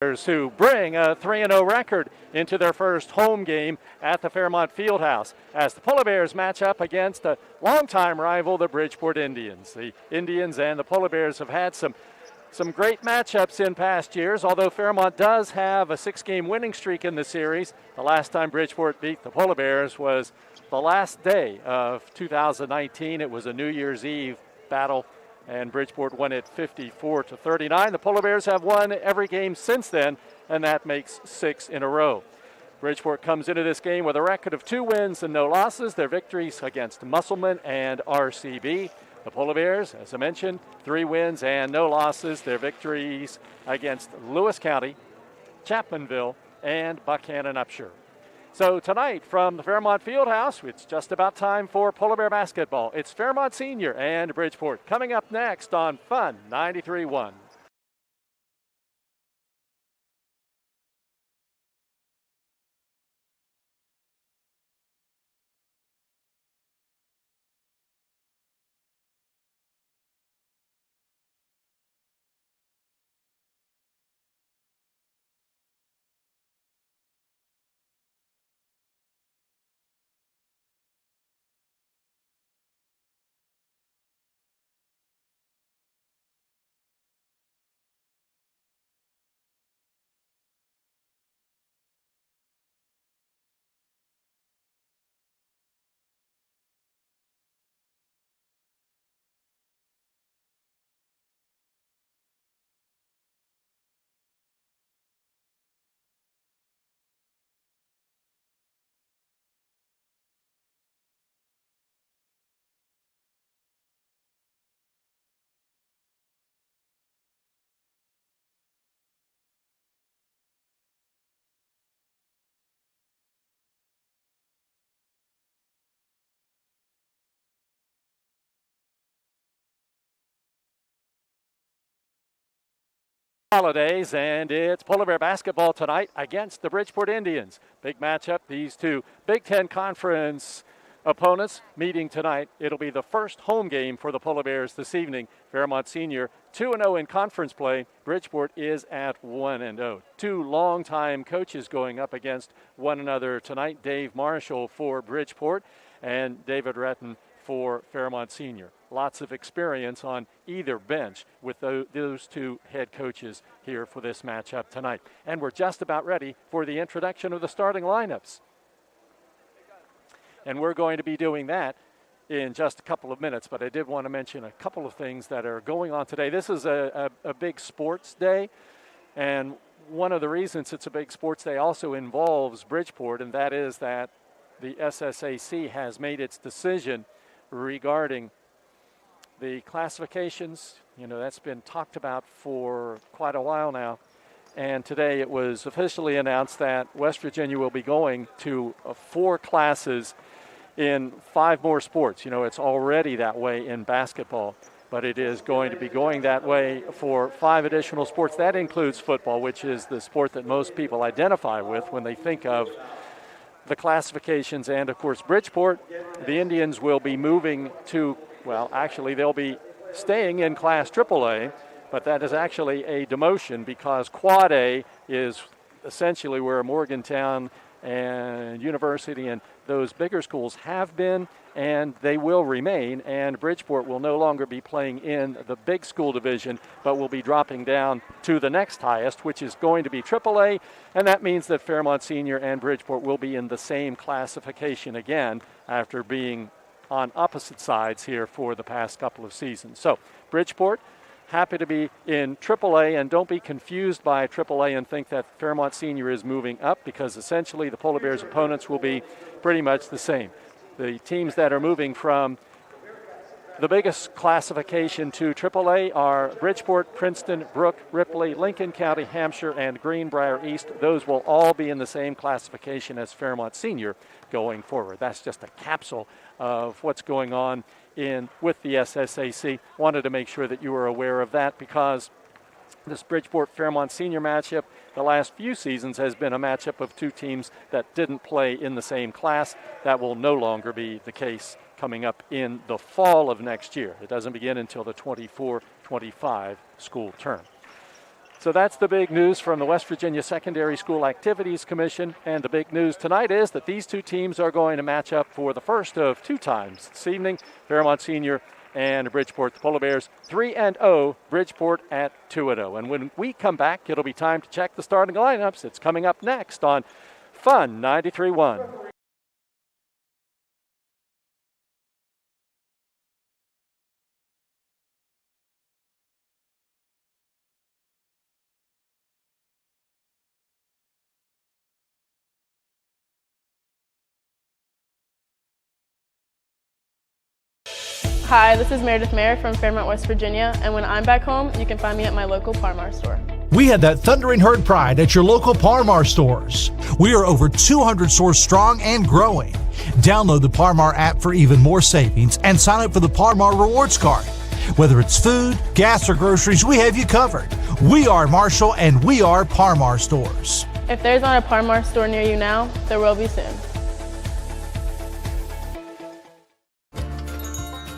who bring a 3-0 record into their first home game at the Fairmont Fieldhouse as the Polar Bears match up against a longtime rival, the Bridgeport Indians. The Indians and the Polar Bears have had some great matchups in past years, although Fairmont does have a 6-game winning streak in the series. The last time Bridgeport beat the Polar Bears was the last day of 2019. It was a New Year's Eve battle, and Bridgeport won it 54-39. The Polar Bears have won every game since then, and that makes 6 in a row. Bridgeport comes into this game with a record of 2 wins and no losses. Their victories against Musselman and RCB. The Polar Bears, as I mentioned, 3 wins and no losses. Their victories against Lewis County, Chapmanville, and Buckhannon Upshur. So tonight from the Fairmont Fieldhouse, it's just about time for Polar Bear basketball. It's Fairmont Senior and Bridgeport coming up next on Fun 93.1. Holidays, and it's Polar Bear basketball tonight against the Bridgeport Indians. Big matchup, these two Big Ten Conference opponents meeting tonight. It'll be the first home game for the Polar Bears this evening. Fairmont Senior 2-0 in conference play. Bridgeport is at 1-0. 2 longtime coaches going up against one another tonight. Dave Marshall for Bridgeport and David Retton for Fairmont Senior. Lots of experience on either bench with those 2 head coaches here for this matchup tonight. And we're just about ready for the introduction of the starting lineups. And we're going to be doing that in just a couple of minutes, but I did want to mention a couple of things that are going on today. This is a big sports day, and one of the reasons it's a big sports day also involves Bridgeport, and that is that the SSAC has made its decision regarding the classifications. You know, that's been talked about for quite a while now. And today it was officially announced that West Virginia will be going to 4 classes in 5 more sports. You know, it's already that way in basketball, but it is going to be going that way for 5 additional sports. That includes football, which is the sport that most people identify with when they think of the classifications. And, of course, Bridgeport, the Indians will be moving to, well, actually they'll be staying in Class AAA, but that is actually a demotion because Quad A is essentially where Morgantown and University and those bigger schools have been, and they will remain, and Bridgeport will no longer be playing in the big school division, but will be dropping down to the next highest, which is going to be AAA, and that means that Fairmont Senior and Bridgeport will be in the same classification again after being on opposite sides here for the past couple of seasons. So Bridgeport, happy to be in AAA, and don't be confused by AAA and think that Fairmont Senior is moving up, because essentially the Polar Bears' opponents will be pretty much the same. The teams that are moving from the biggest classification to AAA are Bridgeport, Princeton, Brooke, Ripley, Lincoln County, Hampshire, and Greenbrier East. Those will all be in the same classification as Fairmont Senior going forward. That's just a capsule of what's going on with the SSAC. Wanted to make sure that you were aware of that, because this Bridgeport-Fairmont Senior matchup the last few seasons has been a matchup of 2 teams that didn't play in the same class. That will no longer be the case coming up in the fall of next year. It doesn't begin until the 24-25 school term. So that's the big news from the West Virginia Secondary School Activities Commission. And the big news tonight is that these two teams are going to match up for the first of two times this evening. Fairmont Senior and Bridgeport. The Polar Bears 3-0, Bridgeport at 2-0. And when we come back, it'll be time to check the starting lineups. It's coming up next on Fun 93.1. Hi, this is Meredith Mayer from Fairmont, West Virginia, and when I'm back home, you can find me at my local Parmar store. We had that thundering herd pride at your local Parmar stores. We are over 200 stores strong and growing. Download the Parmar app for even more savings and sign up for the Parmar Rewards Card. Whether it's food, gas, or groceries, we have you covered. We are Marshall and we are Parmar stores. If there's not a Parmar store near you now, there will be soon.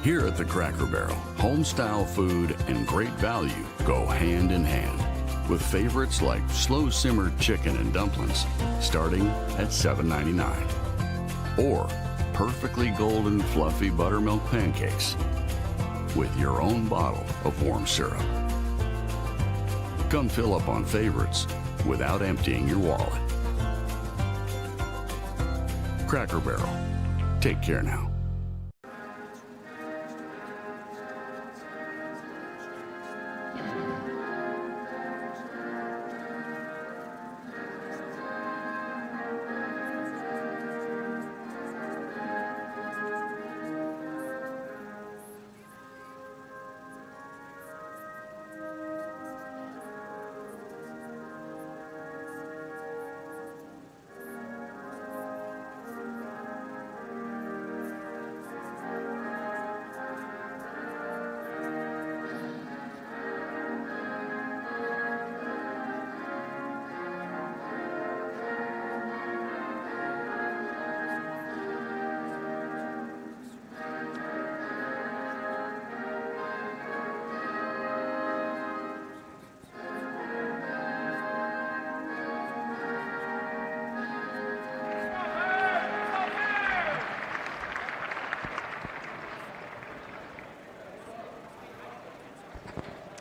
Here at the Cracker Barrel, home-style food and great value go hand in hand, with favorites like slow-simmered chicken and dumplings starting at $7.99, or perfectly golden fluffy buttermilk pancakes with your own bottle of warm syrup. Come fill up on favorites without emptying your wallet. Cracker Barrel. Take care now.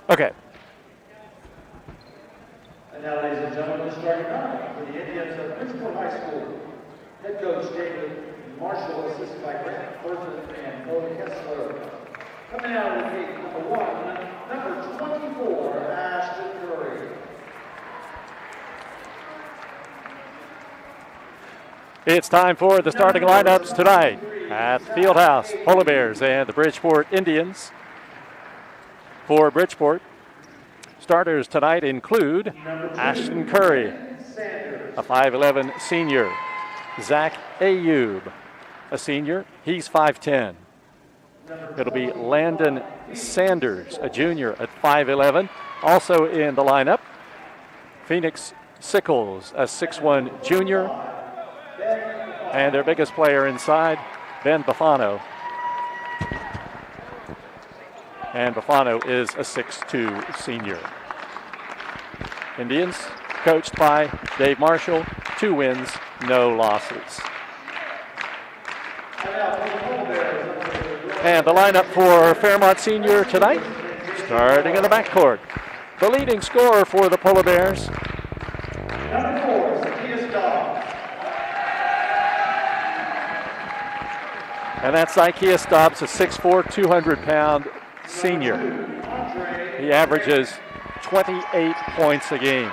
Okay. And now, ladies and gentlemen, the starting lineup for the Indians of Bridgeport High School. Head coach David Marshall, assisted by Grant Burton and Bo Kessler. Coming out of the gate, number 1, number 24, Ashton Curry. It's time for the starting lineups tonight at the Fieldhouse. Polar Bears and the Bridgeport Indians. For Bridgeport, starters tonight include Ashton Curry, a 5'11 senior. Zach Ayub, a senior. He's 5'10. It'll be Landon Sanders, a junior at 5'11. Also in the lineup, Phoenix Sickles, a 6'1 junior. And their biggest player inside, Ben Bafano. And Bafano is a 6'2 senior. Indians, coached by Dave Marshall, 2 wins, no losses. And the lineup for Fairmont Senior tonight, starting in the backcourt. The leading scorer for the Polar Bears, Number 4, Zacchaeus Dobbs. and that's Zacchaeus Dobbs, a 6'4", 200-pound senior. He averages 28 points a game.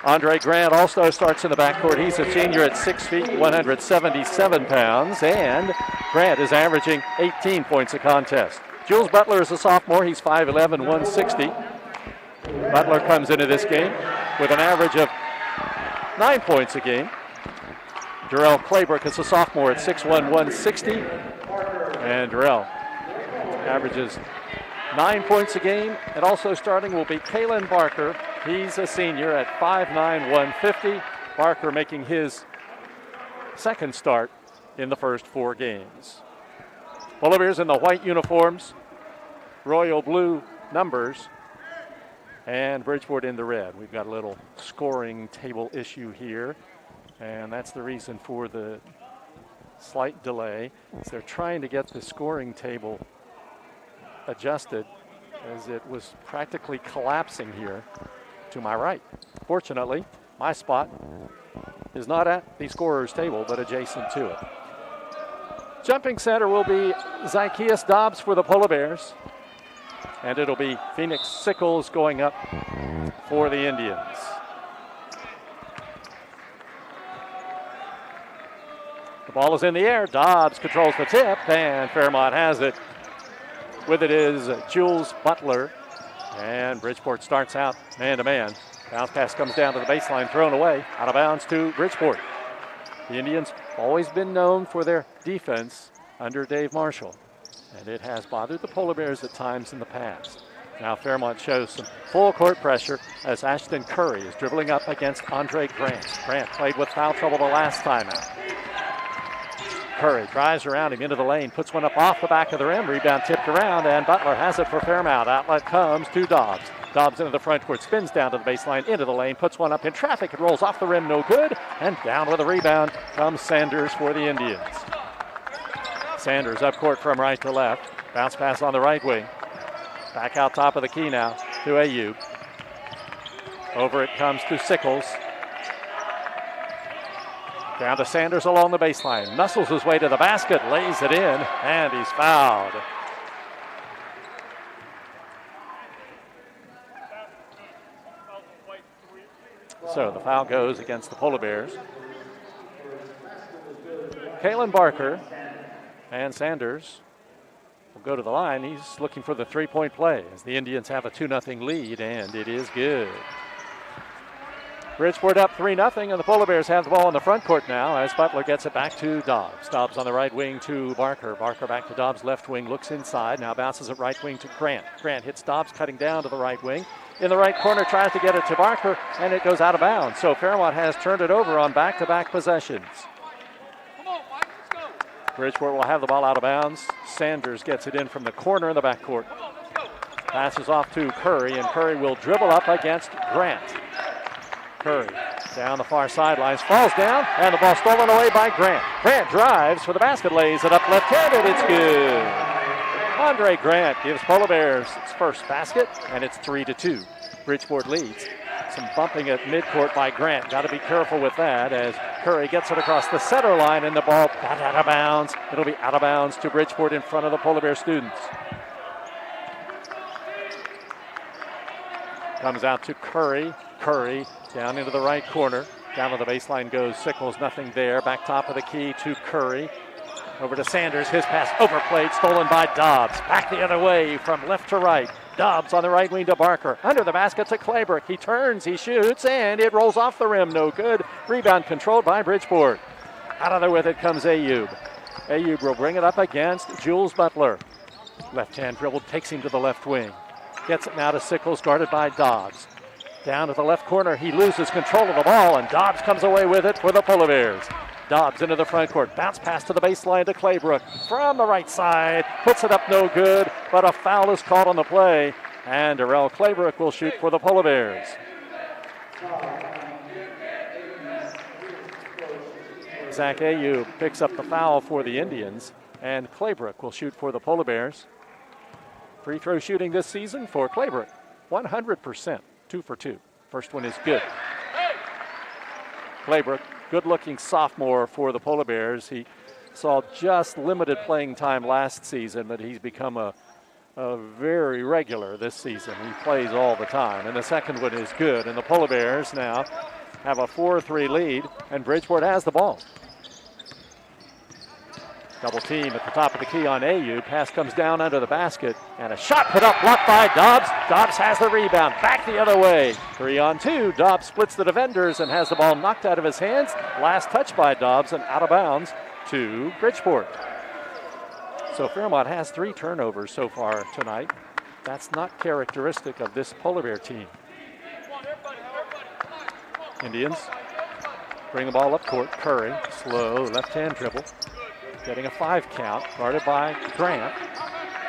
Andre Grant also starts in the backcourt. He's a senior at 6 feet, 177 pounds, and Grant is averaging 18 points a contest. Jules Butler is a sophomore. He's 5'11", 160. Butler comes into this game with an average of 9 points a game. Jarrell Claybrook is a sophomore at 6'1", 160. And Jarrell averages 9 points a game. And also starting will be Kalen Barker. He's a senior at 5'9", 150. Barker making his second start in the first 4 games. Polar Bears in the white uniforms, royal blue numbers, and Bridgeport in the red. We've got a little scoring table issue here, and that's the reason for the slight delay. So they're trying to get the scoring table adjusted as it was practically collapsing here to my right. Fortunately, my spot is not at the scorer's table, but adjacent to it. Jumping center will be Zacchaeus Dobbs for the Polar Bears, and it'll be Phoenix Sickles going up for the Indians. The ball is in the air. Dobbs controls the tip, and Fairmont has it. With it is Jules Butler, and Bridgeport starts out man-to-man. Bounce pass comes down to the baseline, thrown away, out of bounds to Bridgeport. The Indians always been known for their defense under Dave Marshall, and it has bothered the Polar Bears at times in the past. Now Fairmont shows some full court pressure as Ashton Curry is dribbling up against Andre Grant. Grant played with foul trouble the last time out. Curry drives around him into the lane, puts one up off the back of the rim, rebound tipped around, and Butler has it for Fairmont. Outlet comes to Dobbs. Dobbs into the front court, spins down to the baseline, into the lane, puts one up in traffic, it rolls off the rim, no good, and down with a rebound comes Sanders for the Indians. Sanders up court from right to left, bounce pass on the right wing. Back out top of the key now to Ayub. Over it comes to Sickles. Down to Sanders along the baseline. Muscles his way to the basket, lays it in, and he's fouled. So the foul goes against the Polar Bears. Kalen Barker and Sanders will go to the line. He's looking for the three-point play as the Indians have a 2-0 lead, and it is good. Bridgeport up 3-0, and the Polar Bears have the ball in the front court now as Butler gets it back to Dobbs. Dobbs on the right wing to Barker. Barker back to Dobbs' left wing, looks inside, now bounces it right wing to Grant. Grant hits Dobbs, cutting down to the right wing. In the right corner, tries to get it to Barker, and it goes out of bounds. So Fairmont has turned it over on back-to-back possessions. Bridgeport will have the ball out of bounds. Sanders gets it in from the corner in the backcourt. Passes off to Curry, and Curry will dribble up against Grant. Curry down the far sidelines, falls down, and the ball stolen away by Grant. Grant drives for the basket, lays it up left-handed, it's good. Andre Grant gives Polar Bears its first basket, and it's 3-2. Bridgeport leads. Some bumping at midcourt by Grant. Got to be careful with that as Curry gets it across the center line, and the ball got out of bounds. It'll be out of bounds to Bridgeport in front of the Polar Bear students. Comes out to Curry. Curry down into the right corner. Down to the baseline goes Sickles, nothing there. Back top of the key to Curry. Over to Sanders, his pass overplayed, stolen by Dobbs. Back the other way from left to right. Dobbs on the right wing to Barker. Under the basket to Claybrook. He turns, he shoots, and it rolls off the rim. No good. Rebound controlled by Bridgeport. Out of there with it comes Ayub. Ayub will bring it up against Jules Butler. Left-hand dribble takes him to the left wing. Gets it now to Sickles, guarded by Dobbs. Down to the left corner, he loses control of the ball, and Dobbs comes away with it for the Polar Bears. Dobbs into the front court, bounce pass to the baseline to Claybrook. From the right side, puts it up no good, but a foul is called on the play, and Darrell Claybrook will shoot for the Polar Bears. Zach Ayub picks up the foul for the Indians, and Claybrook will shoot for the Polar Bears. Free throw shooting this season for Claybrook, 100%, 2 for 2. First one is good. Claybrook, good-looking sophomore for the Polar Bears. He saw just limited playing time last season, but he's become a very regular this season. He plays all the time, and the second one is good. And the Polar Bears now have a 4-3 lead, and Bridgeport has the ball. Double team at the top of the key on Ayub. Pass comes down under the basket, and a shot put up, blocked by Dobbs. Dobbs has the rebound, back the other way. 3-on-2, Dobbs splits the defenders and has the ball knocked out of his hands. Last touch by Dobbs and out of bounds to Bridgeport. So Fairmont has 3 turnovers so far tonight. That's not characteristic of this Polar Bear team. Indians bring the ball up court. Curry, slow left-hand dribble. Getting a 5 count, guarded by Grant.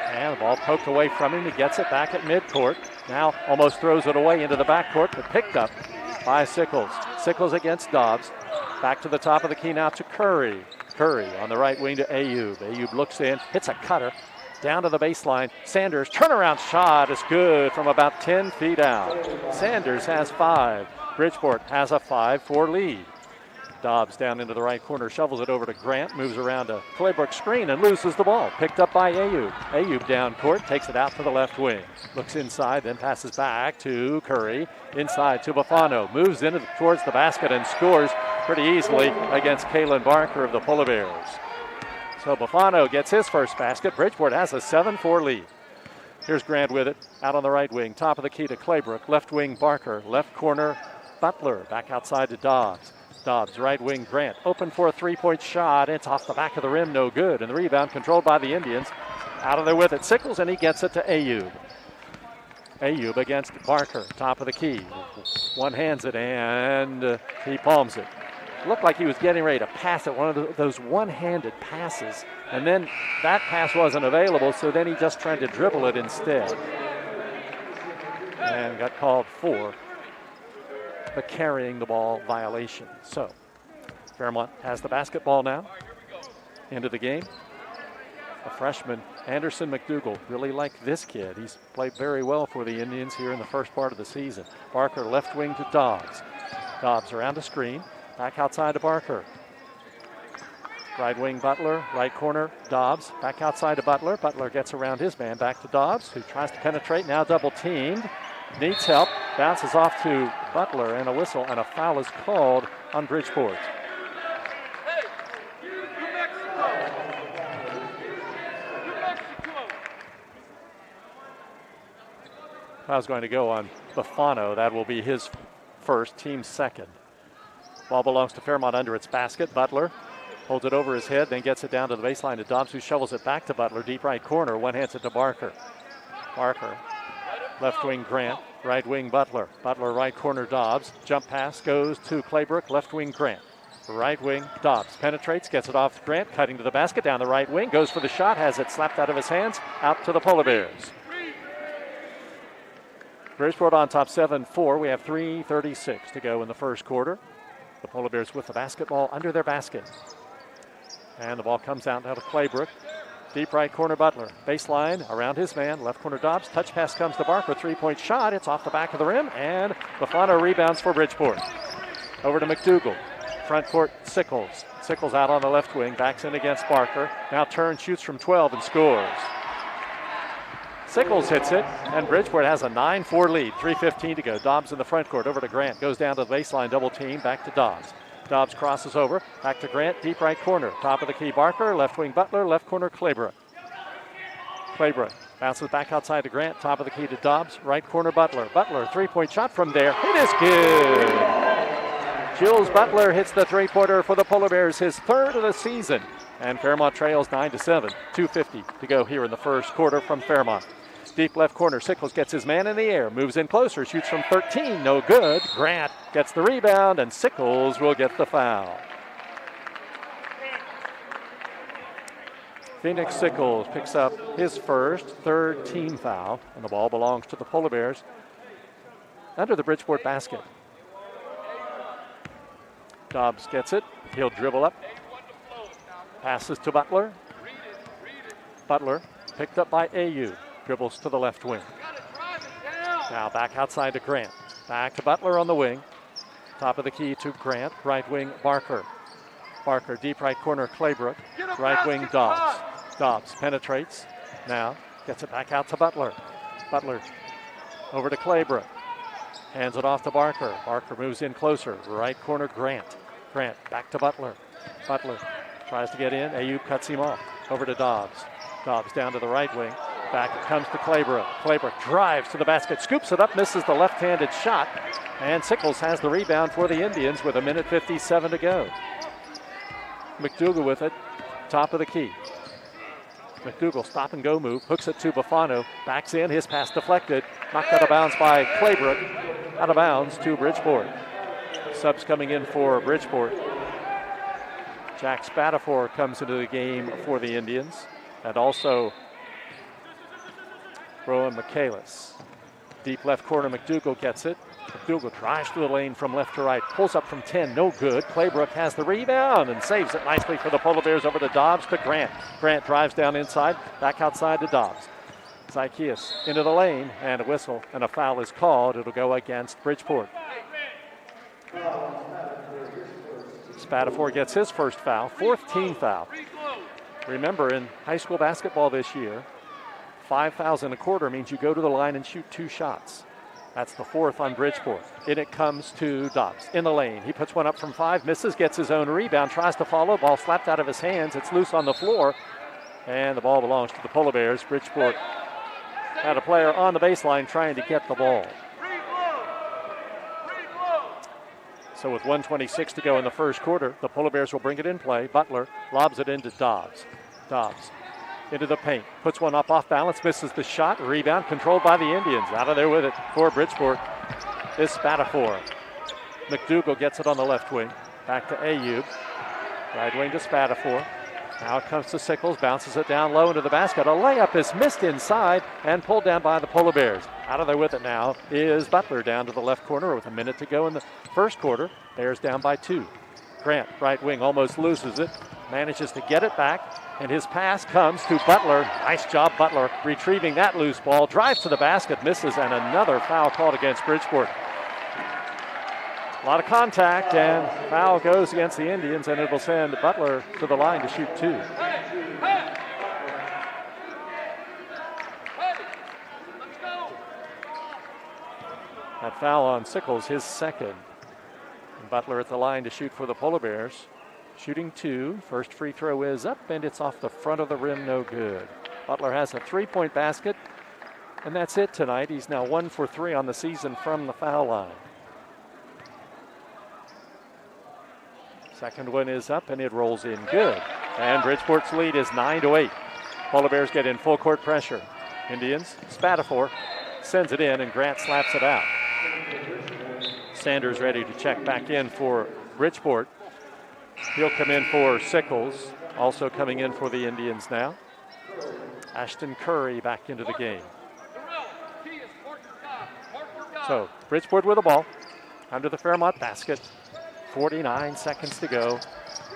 And the ball poked away from him. He gets it back at midcourt. Now almost throws it away into the backcourt, but picked up by Sickles. Sickles against Dobbs. Back to the top of the key now to Curry. Curry on the right wing to Ayub. Ayub looks in, hits a cutter. Down to the baseline. Sanders, turnaround shot is good from about 10 feet out. Sanders has 5. Bridgeport has a 5-4 lead. Dobbs down into the right corner, shovels it over to Grant, moves around to Claybrook's screen and loses the ball. Picked up by Ayub. Ayub down court, takes it out to the left wing. Looks inside, then passes back to Curry. Inside to Bufano. Moves in towards the basket and scores pretty easily against Kalen Barker of the Polar Bears. So Bufano gets his first basket. Bridgeport has a 7-4 lead. Here's Grant with it, out on the right wing. Top of the key to Claybrook. Left wing Barker. Left corner Butler. Back outside to Dobbs. Dobbs, right wing Grant. Open for a three-point shot. It's off the back of the rim, no good. And the rebound controlled by the Indians. Out of there with it. Sickles, and he gets it to Ayub. Ayub against Barker. Top of the key. One hands it, and he palms it. Looked like he was getting ready to pass it, one of those one-handed passes, and then that pass wasn't available, so then he just tried to dribble it instead and got called for the carrying the ball violation. So Fairmont has the basketball now into the game. A freshman, Anderson McDougal, really like this kid. He's played very well for the Indians here in the first part of the season. Barker left wing to Dobbs. Dobbs around the screen. Back outside to Barker. Right wing Butler, right corner Dobbs. Back outside to Butler. Butler gets around his man. Back to Dobbs, who tries to penetrate. Now double teamed. Needs help. Bounces off to Butler, and a whistle and a foul is called on Bridgeport. Foul's going to go on Bufano. That will be his first, team second. Ball belongs to Fairmont under its basket. Butler holds it over his head, then gets it down to the baseline to Dobbs, who shovels it back to Butler. Deep right corner, one hands it to Barker. Barker, left wing Grant, right wing Butler. Butler right corner Dobbs. Jump pass goes to Claybrook, left wing Grant. Right wing Dobbs penetrates, gets it off Grant, cutting to the basket down the right wing, goes for the shot, has it slapped out of his hands, out to the Polar Bears. Bridgeport on top 7-4. We have 3:36 to go in the first quarter. The Polar Bears with the basketball under their basket. And the ball comes out now to Claybrook. Deep right corner Butler. Baseline around his man. Left corner Dobbs. Touch pass comes to Barker. Three-point shot. It's off the back of the rim. And Bufano rebounds for Bridgeport. Over to McDougal. Front court Sickles. Sickles out on the left wing. Backs in against Barker. Now turns, shoots from 12 and scores. Sickles hits it, and Bridgeport has a 9-4 lead. 3:15 to go. Dobbs in the front court. Over to Grant. Goes down to the baseline. Double team. Back to Dobbs. Dobbs crosses over. Back to Grant. Deep right corner. Top of the key Barker. Left wing Butler. Left corner Claybrook. Claybrook bounces back outside to Grant. Top of the key to Dobbs. Right corner Butler. Butler, three-point shot from there. It is good. Jules Butler hits the three-pointer for the Polar Bears, his third of the season. And Fairmont trails 9-7. 2:50 to go here in the first quarter from Fairmont. Deep left corner, Sickles gets his man in the air, moves in closer, shoots from 13, no good. Grant gets the rebound, and Sickles will get the foul. Phoenix Sickles picks up his third team foul, and the ball belongs to the Polar Bears under the Bridgeport basket. Dobbs gets it, he'll dribble up, passes to Butler. Butler picked up by Ayub. Dribbles to the left wing. Now back outside to Grant. Back to Butler on the wing. Top of the key to Grant. Right wing Barker. Barker deep right corner Claybrook. Right wing Dobbs. Dobbs penetrates. Now gets it back out to Butler. Butler over to Claybrook. Hands it off to Barker. Barker moves in closer. Right corner Grant. Grant back to Butler. Butler tries to get in. Ayub cuts him off. Over to Dobbs. Dobbs down to the right wing. Back it comes to Claybrook. Claybrook drives to the basket, scoops it up, misses the left-handed shot, and Sickles has the rebound for the Indians with 1:57 to go. McDougal with it, top of the key. McDougal stop and go move, hooks it to Bufano, backs in, his pass deflected, knocked out of bounds by Claybrook, out of bounds to Bridgeport. Subs coming in for Bridgeport. Jack Spatafor comes into the game for the Indians, and also Throw in Michaelis. Deep left corner, McDougal gets it. McDougal drives through the lane from left to right. Pulls up from 10, no good. Claybrook has the rebound and saves it nicely for the Polar Bears over to Dobbs to Grant. Grant drives down inside, back outside to Dobbs. Zykeas into the lane, and a whistle, and a foul is called. It'll go against Bridgeport. Spatafor gets his first foul, fourth team foul. Remember, in high school basketball this year, 5 fouls in a quarter means you go to the line and shoot 2 shots. That's the fourth on Bridgeport. In it comes to Dobbs in the lane. He puts one up from 5, misses, gets his own rebound, tries to follow, ball slapped out of his hands. It's loose on the floor, and the ball belongs to the Polar Bears. Bridgeport had a player on the baseline trying to get the ball. So with 1:26 to go in the first quarter, the Polar Bears will bring it in play. Butler lobs it into Dobbs. Dobbs into the paint, puts one up off balance, misses the shot, rebound controlled by the Indians. Out of there with it for Bridgeport is Spatafor. McDougal gets it on the left wing, back to Ayub. Right wing to Spatafor. Now it comes to Sickles, bounces it down low into the basket. A layup is missed inside and pulled down by the Polar Bears. Out of there with it now is Butler down to the left corner with a minute to go in the first quarter. Bears down by 2. Grant, right wing, almost loses it, manages to get it back, and his pass comes to Butler. Nice job, Butler, retrieving that loose ball, drives to the basket, misses, and another foul called against Bridgeport. A lot of contact, and foul goes against the Indians, and it will send Butler to the line to shoot 2. That foul on Sickles, his second. And Butler at the line to shoot for the Polar Bears. Shooting 2. First free throw is up, and it's off the front of the rim, no good. Butler has a 3-point basket, and that's it tonight. He's now 1 for 3 on the season from the foul line. Second one is up, and it rolls in good. And Bridgeport's lead is 9-8. Polar Bears get in full court pressure. Indians, Spatafor sends it in, and Grant slaps it out. Sanders ready to check back in for Bridgeport. He'll come in for Sickles. Also coming in for the Indians now. Ashton Curry back into the game. So Bridgeport with the ball under the Fairmont basket. 49 seconds to go.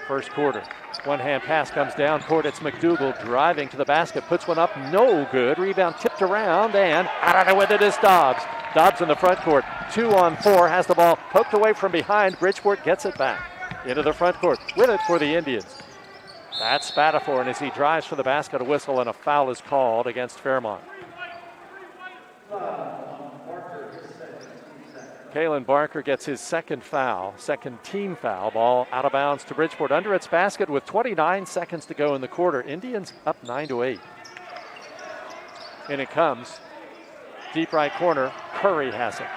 First quarter. One-hand pass comes down court. It's McDougal driving to the basket. Puts one up. No good. Rebound tipped around. And out of there with it is Dobbs. Dobbs in the front court. 2 on 4. Has the ball poked away from behind. Bridgeport gets it back. Into the front court. With it for the Indians. That's Spatafor. And as he drives for the basket, a whistle and a foul is called against Fairmont. Kalen Barker gets his second foul, second team foul. Ball out of bounds to Bridgeport under its basket with 29 seconds to go in the quarter. Indians up 9-8. In it comes. Deep right corner. Curry has it.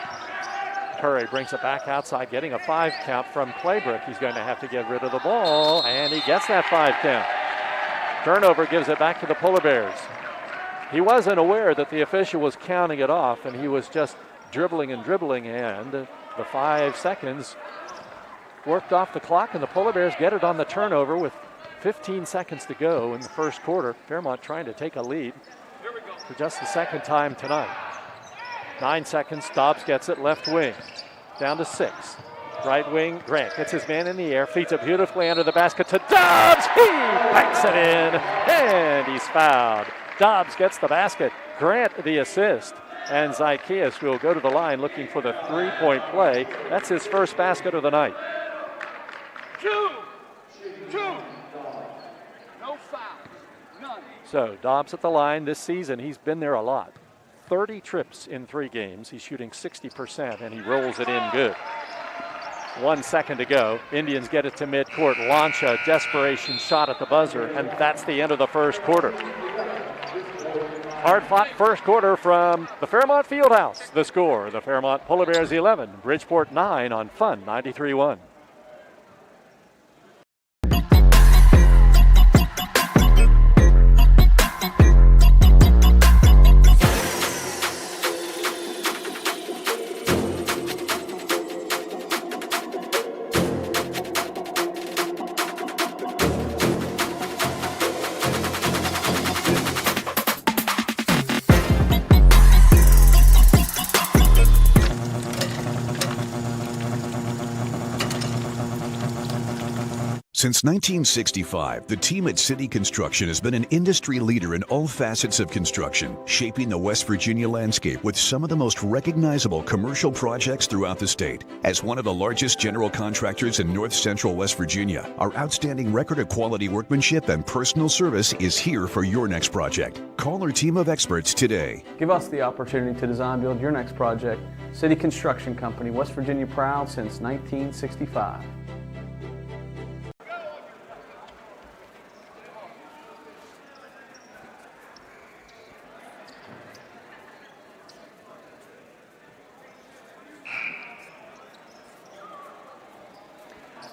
Curry brings it back outside, getting a 5 count from Claybrook. He's going to have to get rid of the ball, and he gets that 5 count. Turnover gives it back to the Polar Bears. He wasn't aware that the official was counting it off, and he was just dribbling, and the 5 seconds worked off the clock, and the Polar Bears get it on the turnover with 15 seconds to go in the first quarter. Fairmont trying to take a lead for just the second time tonight. 9 seconds, Dobbs gets it, left wing, down to 6. Right wing, Grant gets his man in the air, feeds it beautifully under the basket to Dobbs. He banks it in, and he's fouled. Dobbs gets the basket, Grant the assist. And Zykeas will go to the line looking for the 3-point play. That's his first basket of the night. 2. No fouls. None. So Dobbs at the line this season. He's been there a lot. 30 trips in 3 games. He's shooting 60%, and he rolls it in good. 1 second to go. Indians get it to midcourt. Launch a desperation shot at the buzzer, and that's the end of the first quarter. Hard-fought first quarter from the Fairmont Fieldhouse. The score, the Fairmont Polar Bears 11, Bridgeport 9 on Fun 93.1. Since 1965, the team at City Construction has been an industry leader in all facets of construction, shaping the West Virginia landscape with some of the most recognizable commercial projects throughout the state. As one of the largest general contractors in north central West Virginia, our outstanding record of quality workmanship and personal service is here for your next project. Call our team of experts today. Give us the opportunity to design build your next project. City Construction Company, West Virginia proud since 1965.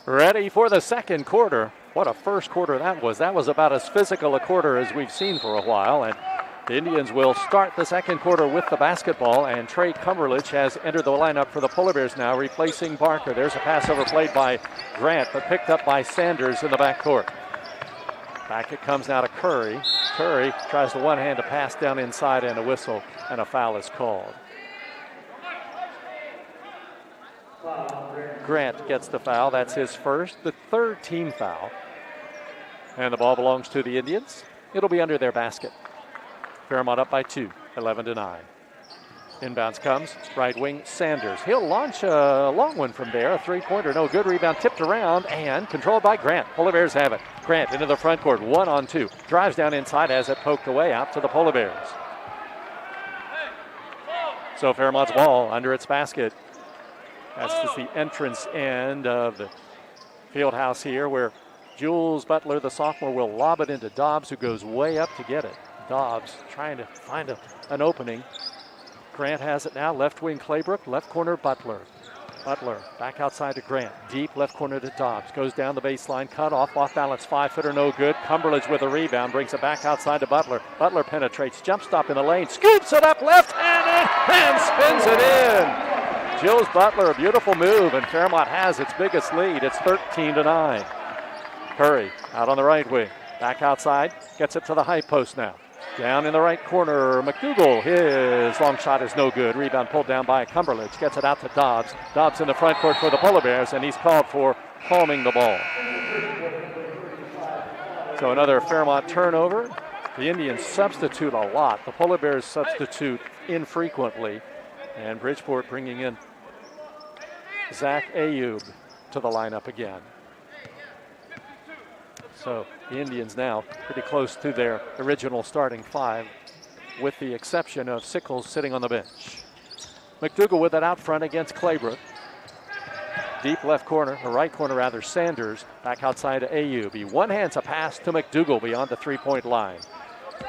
Ready for the second quarter. What a first quarter that was. That was about as physical a quarter as we've seen for a while. And the Indians will start the second quarter with the basketball. And Trey Cumberledge has entered the lineup for the Polar Bears now, replacing Barker. There's a pass over played by Grant, but picked up by Sanders in the backcourt. Back it comes now to Curry. Curry tries to one-hand a pass down inside, and a whistle, and a foul is called. Grant gets the foul. That's his first, the third team foul. And the ball belongs to the Indians. It'll be under their basket. Fairmont up by 2, 11-9. Inbounds comes, right wing, Sanders. He'll launch a long one from there. A three-pointer, no good. Rebound tipped around and controlled by Grant. Polar Bears have it. Grant into the front court, 1-on-2. Drives down inside, has it poked away out to the Polar Bears. So Fairmont's ball under its basket. That's just the entrance end of the field house here, where Jules Butler, the sophomore, will lob it into Dobbs, who goes way up to get it. Dobbs trying to find an opening. Grant has it now. Left wing Claybrook, left corner Butler. Butler back outside to Grant. Deep left corner to Dobbs. Goes down the baseline, cut off balance, 5-footer, no good. Cumberledge with a rebound, brings it back outside to Butler. Butler penetrates, jump stop in the lane, scoops it up left-handed and spins it in. Jules Butler, a beautiful move, and Fairmont has its biggest lead. It's 13-9. Curry out on the right wing. Back outside, gets it to the high post now. Down in the right corner, McDougal, his long shot is no good. Rebound pulled down by Cumberledge, gets it out to Dobbs. Dobbs in the front court for the Polar Bears, and he's called for palming the ball. So another Fairmont turnover. The Indians substitute a lot. The Polar Bears substitute infrequently. And Bridgeport bringing in Zach Ayub to the lineup again. So the Indians now pretty close to their original starting five, with the exception of Sickles sitting on the bench. McDougal with it out front against Claybrook. Deep left corner, or right corner rather, Sanders back outside to Ayub. He one-hands a pass to McDougal beyond the three-point line.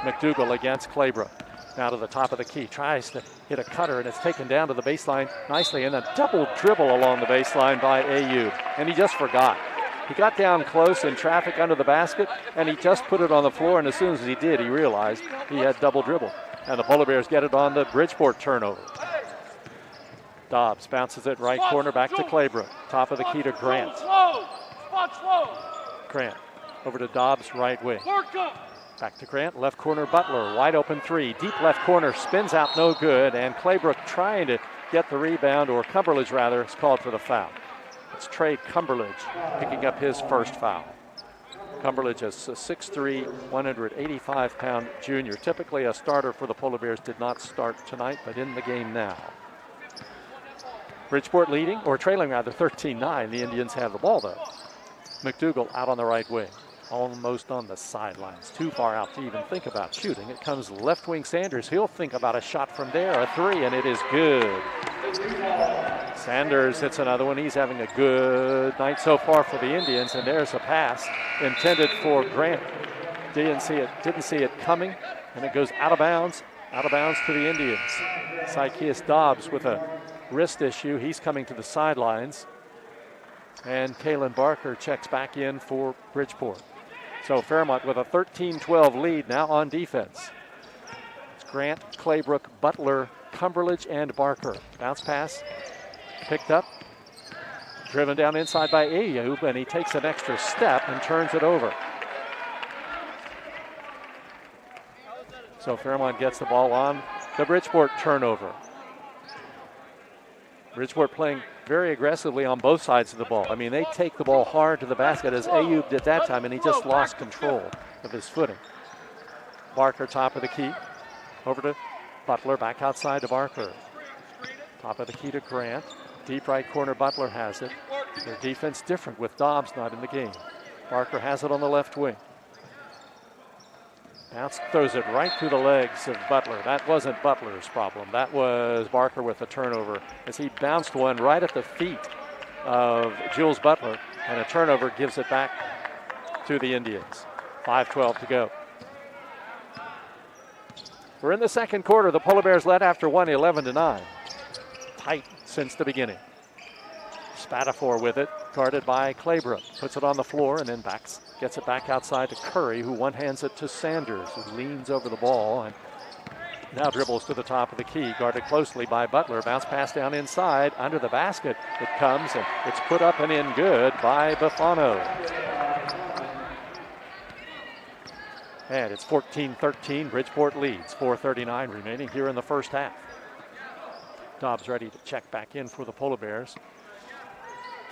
McDougal against Claybrook. Now to the top of the key, tries to hit a cutter, and it's taken down to the baseline nicely, and a double dribble along the baseline by Ayub, and he just forgot. He got down close in traffic under the basket, and he just put it on the floor, and as soon as he did, he realized he had double dribble. And the Polar Bears get it on the Bridgeport turnover. Dobbs bounces it right corner back to Claybrook. Top of the key to Grant. Grant over to Dobbs, right wing. Back to Grant, left corner Butler, wide open three. Deep left corner, spins out, no good. And Claybrook trying to get the rebound, or Cumberledge rather, is called for the foul. It's Trey Cumberledge picking up his first foul. Cumberledge is a 6'3", 185-pound junior. Typically a starter for the Polar Bears, did not start tonight, but in the game now. Bridgeport leading, or trailing rather, 13-9. The Indians have the ball though. McDougal out on the right wing. Almost on the sidelines, too far out to even think about shooting. It comes left wing Sanders. He'll think about a shot from there, a three, and it is good. Sanders hits another one. He's having a good night so far for the Indians, and there's a pass intended for Grant. Didn't see it coming, and it goes out of bounds to the Indians. Zykeus Dobbs with a wrist issue. He's coming to the sidelines, and Kalen Barker checks back in for Bridgeport. So Fairmont with a 13-12 lead now on defense. It's Grant, Claybrook, Butler, Cumberledge, and Barker. Bounce pass, picked up, driven down inside by Ayub, and he takes an extra step and turns it over. So Fairmont gets the ball on the Bridgeport turnover. Bridgeport playing very aggressively on both sides of the ball. I mean, they take the ball hard to the basket as Ayub did that time, and he just lost control of his footing. Barker, top of the key. Over to Butler, back outside to Barker. Top of the key to Grant. Deep right corner, Butler has it. Their defense different with Dobbs not in the game. Barker has it on the left wing. Bounce throws it right through the legs of Butler. That wasn't Butler's problem. That was Barker with the turnover as he bounced one right at the feet of Jules Butler, and a turnover gives it back to the Indians. 5:12 to go. We're in the second quarter. The Polar Bears led after one, 11-9. Tight since the beginning. Spatafor with it, guarded by Claybrook. Puts it on the floor and then gets it back outside to Curry, who one-hands it to Sanders, who leans over the ball and now dribbles to the top of the key, guarded closely by Butler. Bounce pass down inside, under the basket it comes, and it's put up and in good by Bufano. And it's 14-13, Bridgeport leads, 4:39 remaining here in the first half. Dobbs ready to check back in for the Polar Bears.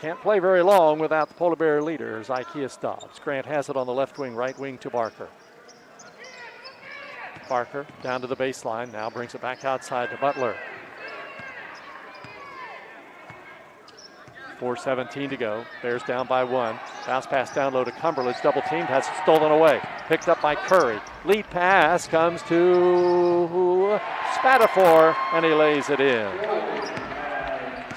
Can't play very long without the Polar Bear leader, Zykeas Dobbs. Grant has it on the left wing, right wing to Barker. Barker down to the baseline, now brings it back outside to Butler. 4:17 to go. Bears down by one. Bounce pass down low to Cumberledge. Double teamed, has it stolen away. Picked up by Curry. Lead pass comes to Spatafor, and he lays it in.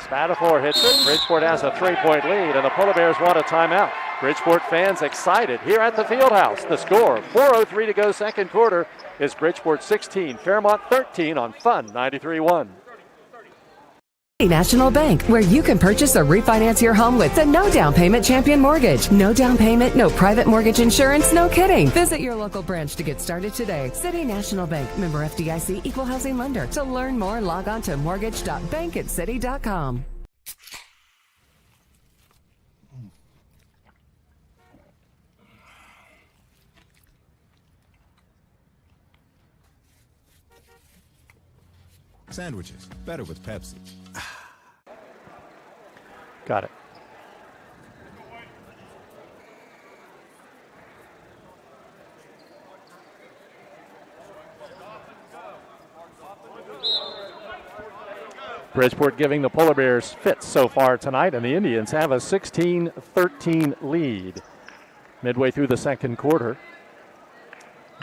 Spatafor hits it. Bridgeport has a 3-point lead, and the Polar Bears want a timeout. Bridgeport fans excited here at the Fieldhouse. The score, 4:03 to go, second quarter, is Bridgeport 16, Fairmont 13 on Fun 93.1. National Bank, where you can purchase or refinance your home with the no down payment Champion Mortgage. No down payment, no private mortgage insurance, no kidding. Visit your local branch to get started today. City National Bank, member FDIC, equal housing lender. To learn more, log on to mortgage.bankatcity.com. Sandwiches, better with Pepsi. Got it. Bridgeport giving the Polar Bears fits so far tonight, and the Indians have a 16-13 lead. Midway through the second quarter,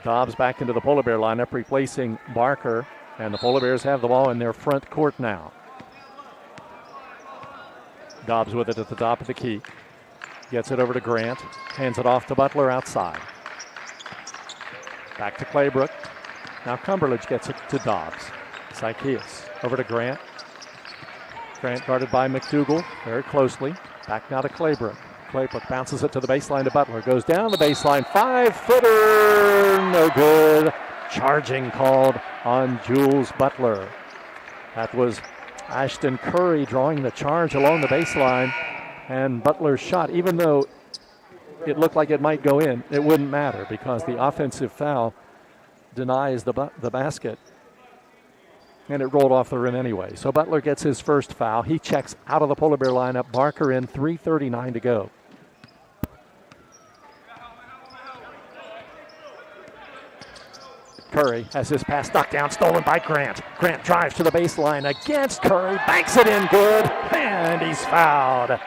Dobbs back into the Polar Bear lineup, replacing Barker, and the Polar Bears have the ball in their front court now. Dobbs with it at the top of the key. Gets it over to Grant. Hands it off to Butler outside. Back to Claybrook. Now Cumberledge gets it to Dobbs. Zykeas over to Grant. Grant guarded by McDougal very closely. Back now to Claybrook. Claybrook bounces it to the baseline to Butler. Goes down the baseline. 5-footer. No good. Charging called on Jules Butler. That was Ashton Curry drawing the charge along the baseline, and Butler's shot, even though it looked like it might go in, it wouldn't matter because the offensive foul denies the basket, and it rolled off the rim anyway. So Butler gets his first foul. He checks out of the Polar Bear lineup. Barker in, 3:39 to go. Curry has his pass knocked down, stolen by Grant. Grant drives to the baseline against Curry, banks it in good, and he's fouled.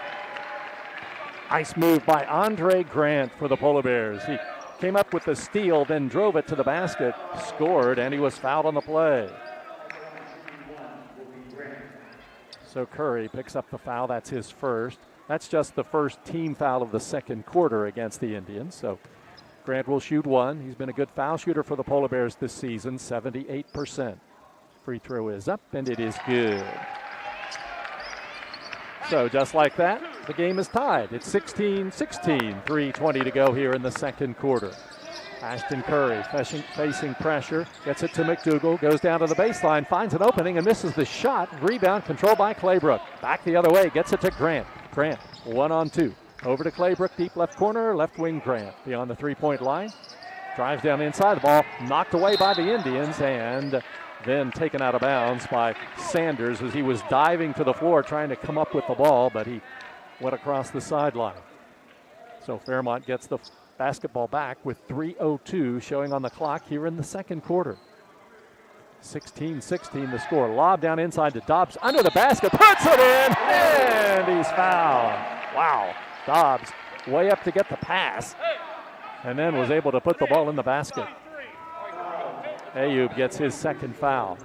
Nice move by Andre Grant for the Polar Bears. He came up with the steal, then drove it to the basket, scored, and he was fouled on the play. So Curry picks up the foul. That's his first. That's just the first team foul of the second quarter against the Indians. So Grant will shoot one. He's been a good foul shooter for the Polar Bears this season, 78%. Free throw is up, and it is good. So just like that, the game is tied. It's 16-16, 3:20 to go here in the second quarter. Ashton Curry facing pressure, gets it to McDougal, goes down to the baseline, finds an opening and misses the shot. Rebound controlled by Claybrook. Back the other way, gets it to Grant. Grant, 1-on-2. Over to Claybrook, deep left corner, left wing Grant. Beyond the three-point line, drives down inside. The ball knocked away by the Indians, and then taken out of bounds by Sanders as he was diving to the floor trying to come up with the ball, but he went across the sideline. So Fairmont gets the basketball back with 3:02 showing on the clock here in the second quarter. 16-16 the score. Lob down inside to Dobbs under the basket, puts it in, and he's fouled. Wow, Dobbs way up to get the pass, and then was able to put the ball in the basket. Ayub gets his second foul.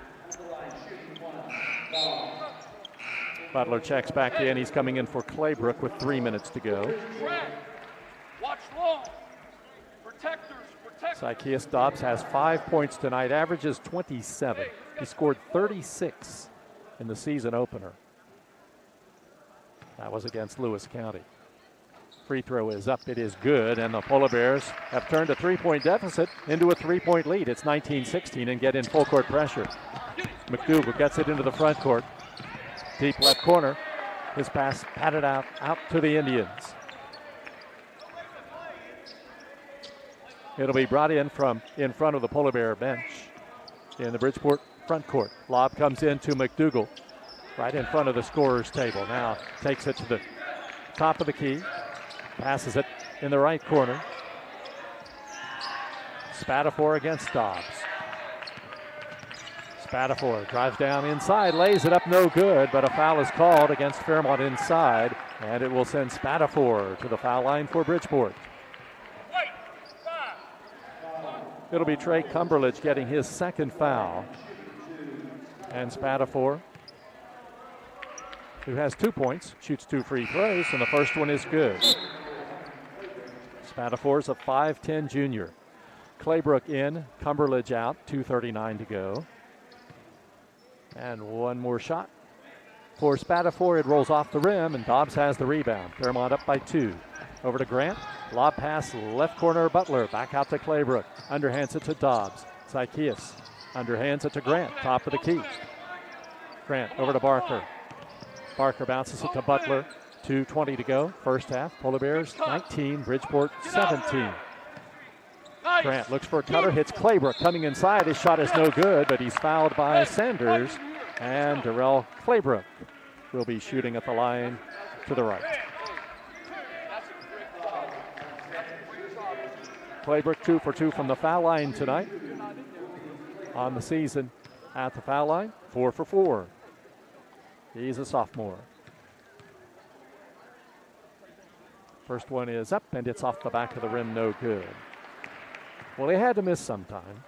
Butler checks back in. He's coming in for Claybrook with 3 minutes to go. Watch long. Protectors. Zykeus Dobbs has 5 points tonight, averages 27. He scored 36 in the season opener. That was against Lewis County. Free throw is up, it is good, and the Polar Bears have turned a 3-point deficit into a 3-point lead. It's 19-16 and get in full court pressure. McDougal gets it into the front court. Deep left corner. His pass patted out to the Indians. It'll be brought in from in front of the Polar Bear bench in the Bridgeport front court. Lob comes in to McDougal right in front of the scorer's table. Now takes it to the top of the key. Passes it in the right corner. Spatafor against Dobbs. Spatafor drives down inside, lays it up, no good, but a foul is called against Fairmont inside, and it will send Spatafor to the foul line for Bridgeport. It'll be Trey Cumberledge getting his second foul. And Spatafor, who has 2 points, shoots 2 free throws, and the first one is good. Spatafor's a 5'10 junior. Claybrook in, Cumberledge out, 2:39 to go. And one more shot for Spatafor. It rolls off the rim, and Dobbs has the rebound. Fairmont up by 2. Over to Grant. Lob pass, left corner, Butler. Back out to Claybrook. Underhands it to Dobbs. Zykeus underhands it to Grant. Top of the key. Grant over to Barker. Barker bounces it to Butler. 2:20 to go. First half. Polar Bears 19, Bridgeport 17. Grant looks for a cutter, hits Claybrook coming inside. His shot is no good, but he's fouled by Sanders. And Darrell Claybrook will be shooting at the line to the right. Claybrook 2 for 2 from the foul line tonight. On the season at the foul line, 4 for 4. He's a sophomore. First one is up, and it's off the back of the rim, no good. Well, he had to miss some time.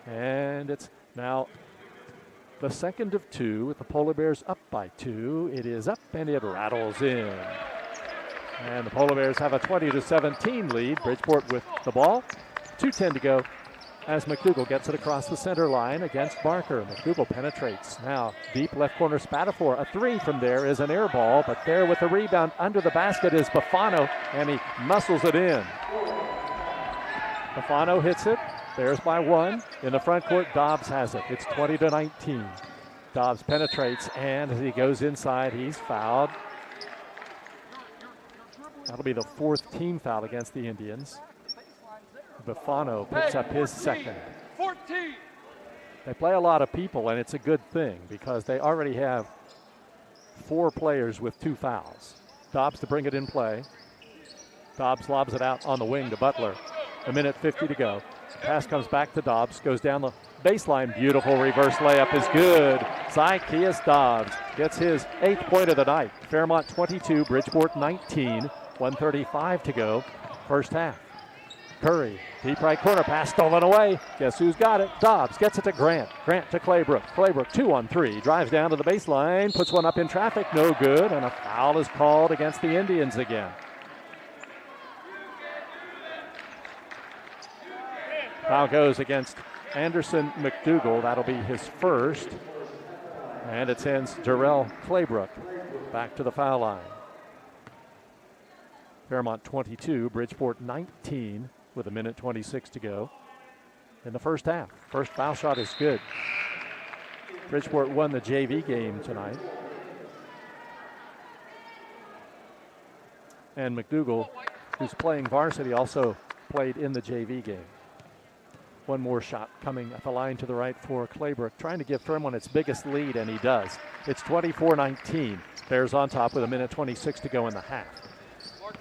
And it's now the second of 2 with the Polar Bears up by 2. It is up, and it rattles in. And the Polar Bears have a 20-17 lead. Bridgeport with the ball. 2:10 to go as McDougal gets it across the center line against Barker. McDougal penetrates. Now deep left corner, Spatafor. A 3 from there is an air ball, but there with the rebound under the basket is Bafano, and he muscles it in. Bafano hits it. Bears by 1. In the front court, Dobbs has it. It's 20-19. Dobbs penetrates, and as he goes inside, he's fouled. That'll be the 4th team foul against the Indians. Bafano picks up his second. 14. They play a lot of people, and it's a good thing because they already have 4 players with 2 fouls. Dobbs to bring it in play. Dobbs lobs it out on the wing to Butler. 1:50 to go. Pass comes back to Dobbs, goes down the baseline. Beautiful reverse layup is good. Zykeus Dobbs gets his 8th point of the night. Fairmont 22, Bridgeport 19. 1:35 to go, first half. Curry, deep right corner pass stolen away. Guess who's got it? Dobbs gets it to Grant. Grant to Claybrook. Claybrook 2-on-3. Drives down to the baseline, puts one up in traffic, no good, and a foul is called against the Indians again. Foul goes against Anderson McDougal. That'll be his first. And it sends Darrell Claybrook back to the foul line. Fairmont 22, Bridgeport 19 with 1:26 to go in the first half. First foul shot is good. Bridgeport won the JV game tonight. And McDougal, who's playing varsity, also played in the JV game. One more shot coming at the line to the right for Claybrook, trying to give Fairmont its biggest lead, and he does. It's 24-19. Bears on top with 1:26 to go in the half.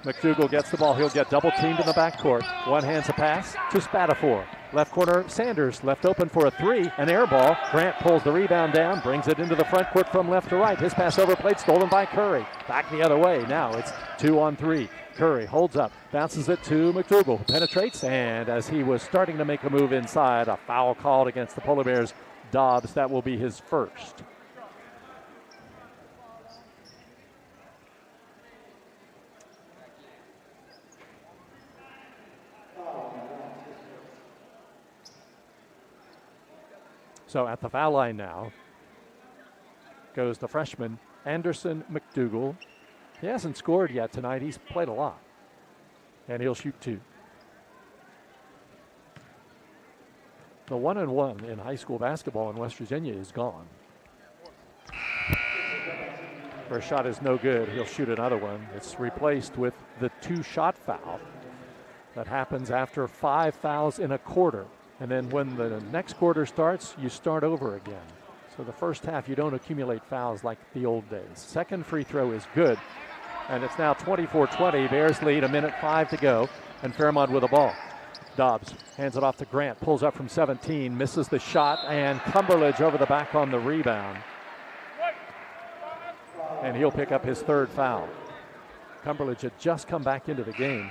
McDougal gets the ball. He'll get double teamed in the backcourt. One hands a pass to Spatafor. Left corner, Sanders left open for a three, an air ball. Grant pulls the rebound down, brings it into the front court from left to right. His pass overplayed, stolen by Curry. Back the other way. Now it's 2-on-3. Curry holds up, bounces it to McDougal, penetrates, and as he was starting to make a move inside, a foul called against the Polar Bears. Dobbs, that will be his first. So at the foul line now goes the freshman Anderson McDougal. He hasn't scored yet tonight. He's played a lot. And he'll shoot two. The 1-1 in high school basketball in West Virginia is gone. First shot is no good. He'll shoot another one. It's replaced with the two-shot foul that happens after 5 fouls in a quarter. And then when the next quarter starts, you start over again. So the first half, you don't accumulate fouls like the old days. Second free throw is good. And it's now 24-20. Bears lead, 1:05 to go. And Fairmont with the ball. Dobbs hands it off to Grant. Pulls up from 17. Misses the shot. And Cumberledge over the back on the rebound. And he'll pick up his third foul. Cumberledge had just come back into the game.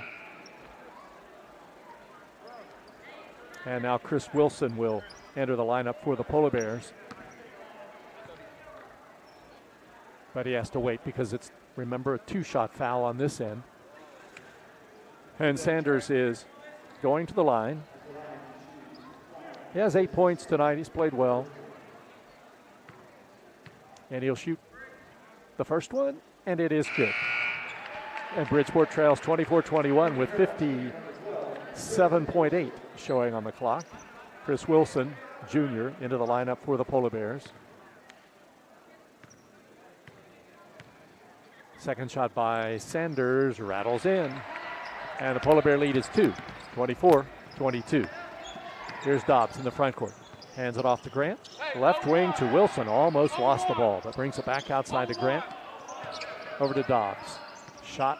And now Chris Wilson will enter the lineup for the Polar Bears. But he has to wait because it's, remember, a two-shot foul on this end. And Sanders is going to the line. He has 8 points tonight. He's played well. And he'll shoot the first one, and it is good. And Bridgeport trails 24-21 with 57.8 showing on the clock. Chris Wilson, Jr., into the lineup for the Polar Bears. Second shot by Sanders rattles in. And the Polar Bear lead is 2, 24-22. Here's Dobbs in the front court. Hands it off to Grant. Left wing to Wilson. Almost lost the ball, but brings it back outside to Grant. Over to Dobbs. Shot.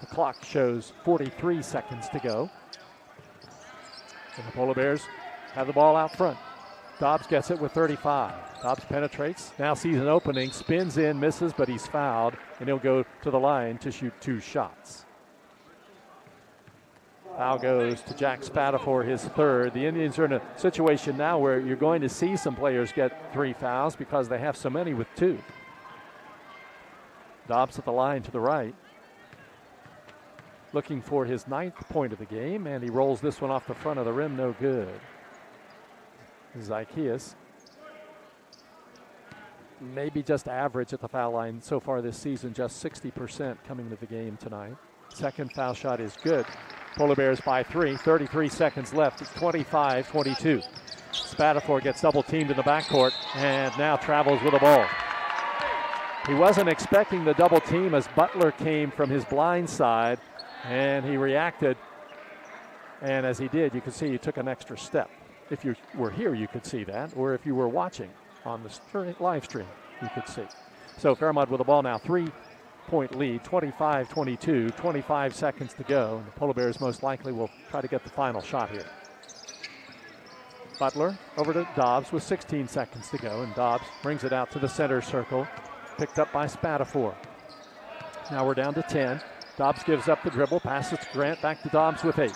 The clock shows 43 seconds to go. And the Polar Bears have the ball out front. Dobbs gets it with 35. Dobbs penetrates. Now sees an opening. Spins in, misses, but he's fouled. And he'll go to the line to shoot 2 shots. Foul goes to Jack Spatafor, his third. The Indians are in a situation now where you're going to see some players get 3 fouls because they have so many with 2. Dobbs at the line to the right. Looking for his 9th point of the game, and he rolls this one off the front of the rim, no good. Zykeas, maybe just average at the foul line so far this season, just 60% coming to the game tonight. Second foul shot is good. Polar Bears by 3, 33 seconds left. It's 25-22. Spatafor gets double teamed in the backcourt and now travels with the ball. He wasn't expecting the double team as Butler came from his blind side, and he reacted. And as he did, you could see he took an extra step. If you were here, you could see that, or if you were watching on the live stream, you could see. So Fairmont with the ball now, 3-point lead, 25-22, 25 seconds to go. And the Polar Bears most likely will try to get the final shot here. Butler over to Dobbs with 16 seconds to go, and Dobbs brings it out to the center circle, picked up by Spatafor. Now we're down to 10. Dobbs gives up the dribble, passes to Grant, back to Dobbs with 8.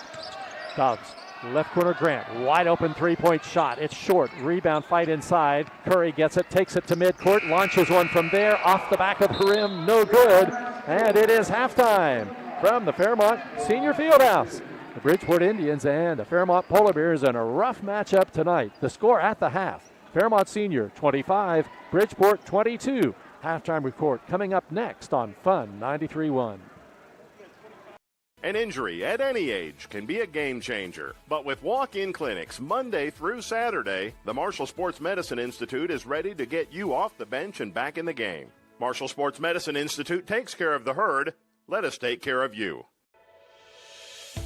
Dobbs, left corner Grant, wide open 3-point shot. It's short, rebound fight inside. Curry gets it, takes it to midcourt, launches one from there, off the back of the rim, no good. And it is halftime from the Fairmont Senior Fieldhouse. The Bridgeport Indians and the Fairmont Polar Bears in a rough matchup tonight. The score at the half, Fairmont Senior 25, Bridgeport 22. Halftime report coming up next on Fun 93.1. An injury at any age can be a game changer, but with walk-in clinics Monday through Saturday, the Marshall Sports Medicine Institute is ready to get you off the bench and back in the game. Marshall Sports Medicine Institute takes care of the herd. Let us take care of you.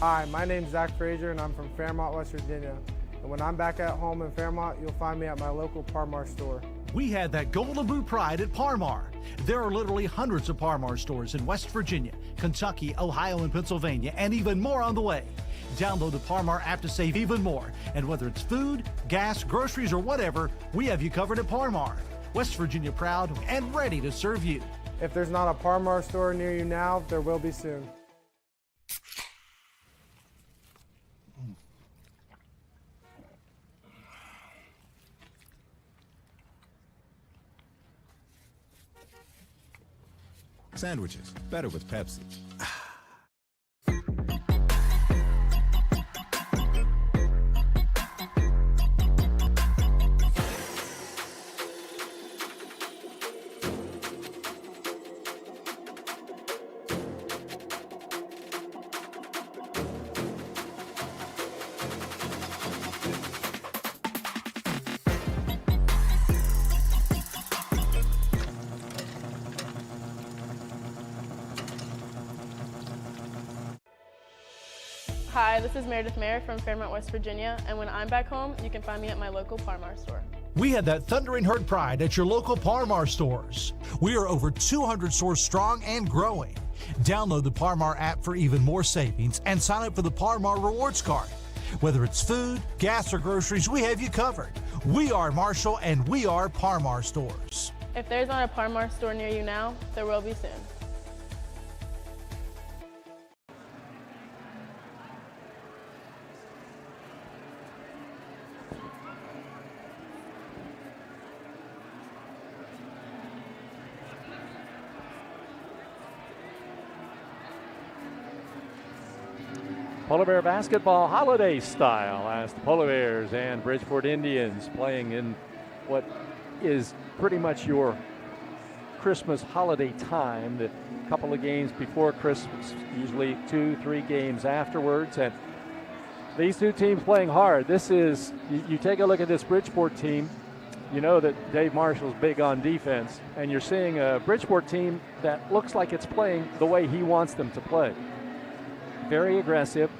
Hi, my name's Zach Frazier, and I'm from Fairmont, West Virginia. And when I'm back at home in Fairmont, you'll find me at my local Par-Mar store. We had that Golden Boot pride at Par-Mar. There are literally hundreds of Par-Mar stores in West Virginia, Kentucky, Ohio, and Pennsylvania, and even more on the way. Download the Par-Mar app to save even more. And whether it's food, gas, groceries, or whatever, we have you covered at Par-Mar. West Virginia proud and ready to serve you. If there's not a Par-Mar store near you now, there will be soon. Sandwiches, better with Pepsi. Hi, this is Meredith Mayer from Fairmont, West Virginia, and when I'm back home, you can find me at my local Par-Mar store. We had that thundering herd pride at your local Par-Mar stores. We are over 200 stores strong and growing. Download the Par-Mar app for even more savings and sign up for the Par-Mar rewards card. Whether it's food, gas, or groceries, we have you covered. We are Marshall and we are Par-Mar stores. If there's not a Par-Mar store near you now, there will be soon. Polar Bear basketball holiday style as the Polar Bears and Bridgeport Indians playing in what is pretty much your Christmas holiday time. The couple of games before Christmas, usually 2-3 games afterwards, and these two teams playing hard. This is, you take a look at this Bridgeport team, you know that Dave Marshall's big on defense, and you're seeing a Bridgeport team that looks like it's playing the way he wants them to play. Very aggressive.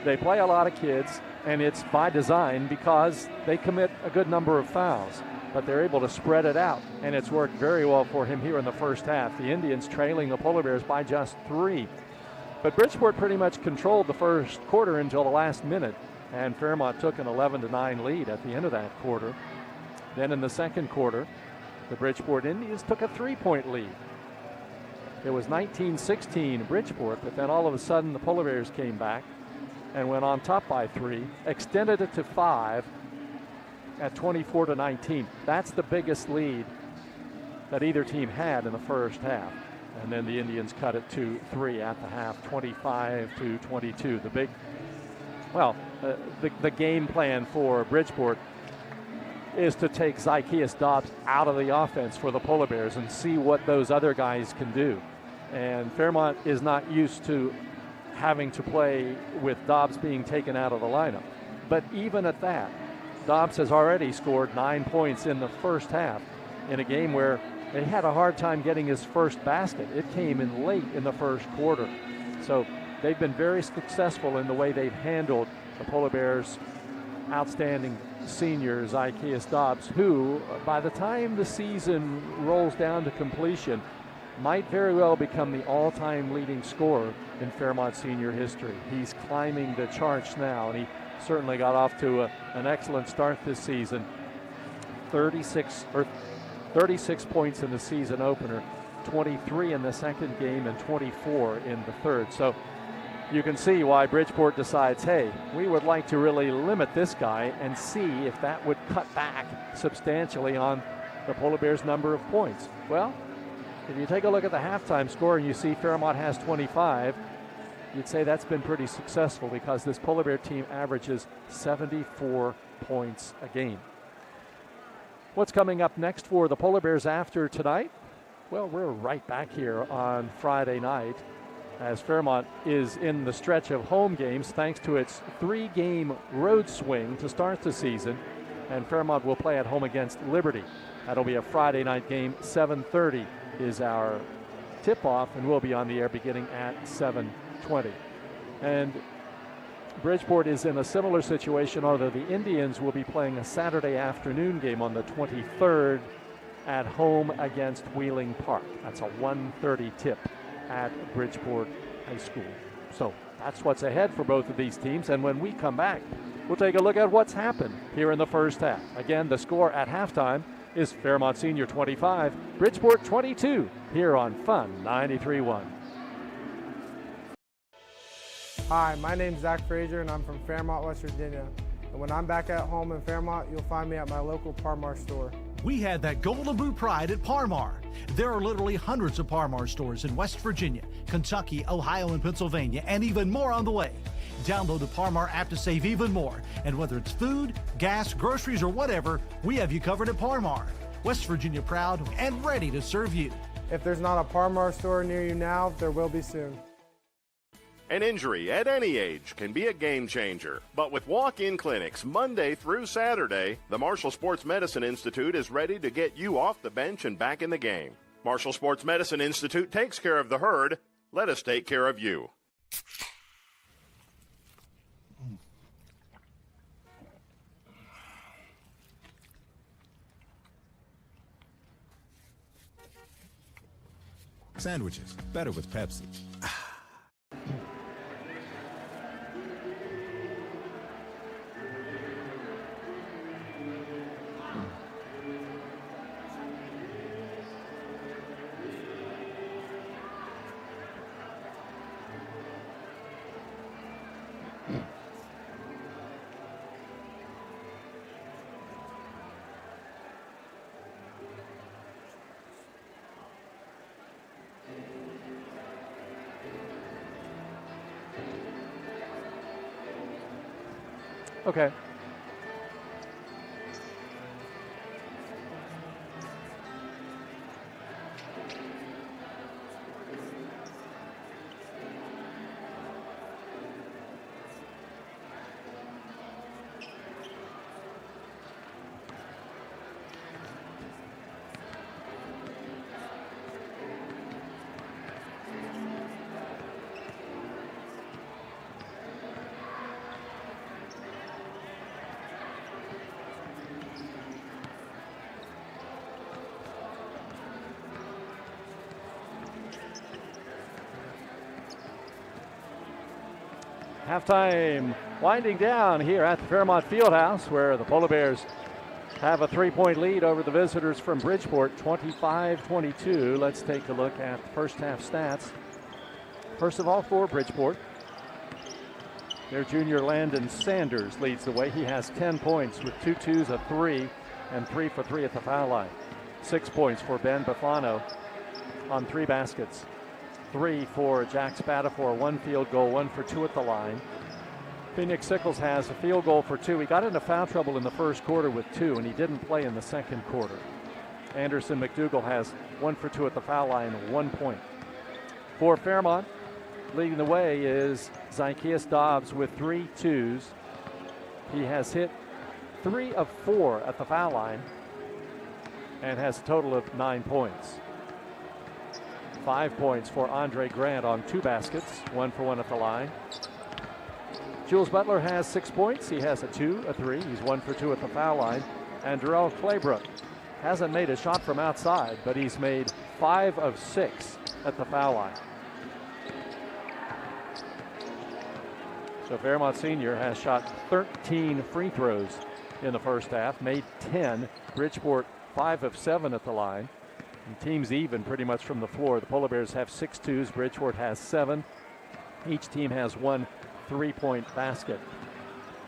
They play a lot of kids, and it's by design because they commit a good number of fouls, but they're able to spread it out, and it's worked very well for him here in the first half. The Indians trailing the Polar Bears by just 3. But Bridgeport pretty much controlled the first quarter until the last minute, and Fairmont took an 11-9 lead at the end of that quarter. Then in the second quarter, the Bridgeport Indians took a 3-point lead. It was 19-16 Bridgeport, but then all of a sudden the Polar Bears came back and went on top by 3, extended it to 5 at 24-19. That's the biggest lead that either team had in the first half. And then the Indians cut it to 3 at the half, 25-22. The game plan for Bridgeport is to take Zychaeus Dobbs out of the offense for the Polar Bears and see what those other guys can do. And Fairmont is not used to having to play with Dobbs being taken out of the lineup. But even at that, Dobbs has already scored 9 points in the first half in a game where they had a hard time getting his first basket. It came in late in the first quarter. So they've been very successful in the way they've handled the Polar Bears' outstanding senior Zychaeus Dobbs, who by the time the season rolls down to completion might very well become the all-time leading scorer in Fairmont senior history. He's climbing the charts now, and he certainly got off to an excellent start this season. 36 points in the season opener, 23 in the second game, and 24 in the third. So you can see why Bridgeport decides, hey, we would like to really limit this guy and see if that would cut back substantially on the Polar Bears' number of points. Well, if you take a look at the halftime score and you see Fairmont has 25, you'd say that's been pretty successful because this Polar Bear team averages 74 points a game. What's coming up next for the Polar Bears after tonight? Well, we're right back here on Friday night as Fairmont is in the stretch of home games thanks to its 3-game road swing to start the season, and Fairmont will play at home against Liberty. That'll be a Friday night game. 7:30 is our tip-off, and we'll be on the air beginning at 7:20. And Bridgeport is in a similar situation, although the Indians will be playing a Saturday afternoon game on the 23rd at home against Wheeling Park. That's a 1:30 tip at Bridgeport High School. So that's what's ahead for both of these teams. And when we come back, we'll take a look at what's happened here in the first half. Again, the score at halftime is Fairmont Senior 25, Bridgeport 22, here on Fun 93.1. Hi, my name's Zach Frazier and I'm from Fairmont, West Virginia. And when I'm back at home in Fairmont, you'll find me at my local Parmar store. We had that golden boot pride at Parmar. There are literally hundreds of Parmar stores in West Virginia, Kentucky, Ohio, and Pennsylvania, and even more on the way. Download the Parmar app to save even more. And whether it's food, gas, groceries, or whatever, we have you covered at Parmar. West Virginia proud and ready to serve you. If there's not a Parmar store near you now, there will be soon. An injury at any age can be a game changer. But with walk-in clinics Monday through Saturday, the Marshall Sports Medicine Institute is ready to get you off the bench and back in the game. Marshall Sports Medicine Institute takes care of the herd. Let us take care of you. Sandwiches, better with Pepsi. Okay. Halftime winding down here at the Fairmont Fieldhouse, where the Polar Bears have a 3-point lead over the visitors from Bridgeport, 25-22. Let's take a look at the first half stats. First of all, for Bridgeport, their junior Landon Sanders leads the way. He has 10 points with 2 twos, a 3, and 3 for 3 at the foul line. 6 points for Ben Bufano on 3 baskets. 3 for Jack Spatafor, 1 field goal, 1 for 2 at the line. Phoenix Sickles has a field goal for 2. He got into foul trouble in the first quarter with 2, and he didn't play in the second quarter. Anderson McDougal has 1 for 2 at the foul line, 1 point. For Fairmont, leading the way is Zykeas Dobbs with 3 twos. He has hit 3 of 4 at the foul line and has a total of 9 points. 5 points for Andre Grant on 2 baskets, 1 for 1 at the line. Jules Butler has 6 points. He has a 2, a 3. He's 1 for 2 at the foul line. And Darrell Claybrook hasn't made a shot from outside, but he's made 5 of 6 at the foul line. So Fairmont Senior has shot 13 free throws in the first half, made 10. Bridgeport 5 of 7 at the line. And teams even pretty much from the floor. The Polar Bears have 6 twos. Bridgeport has 7. Each team has 1 3-point basket.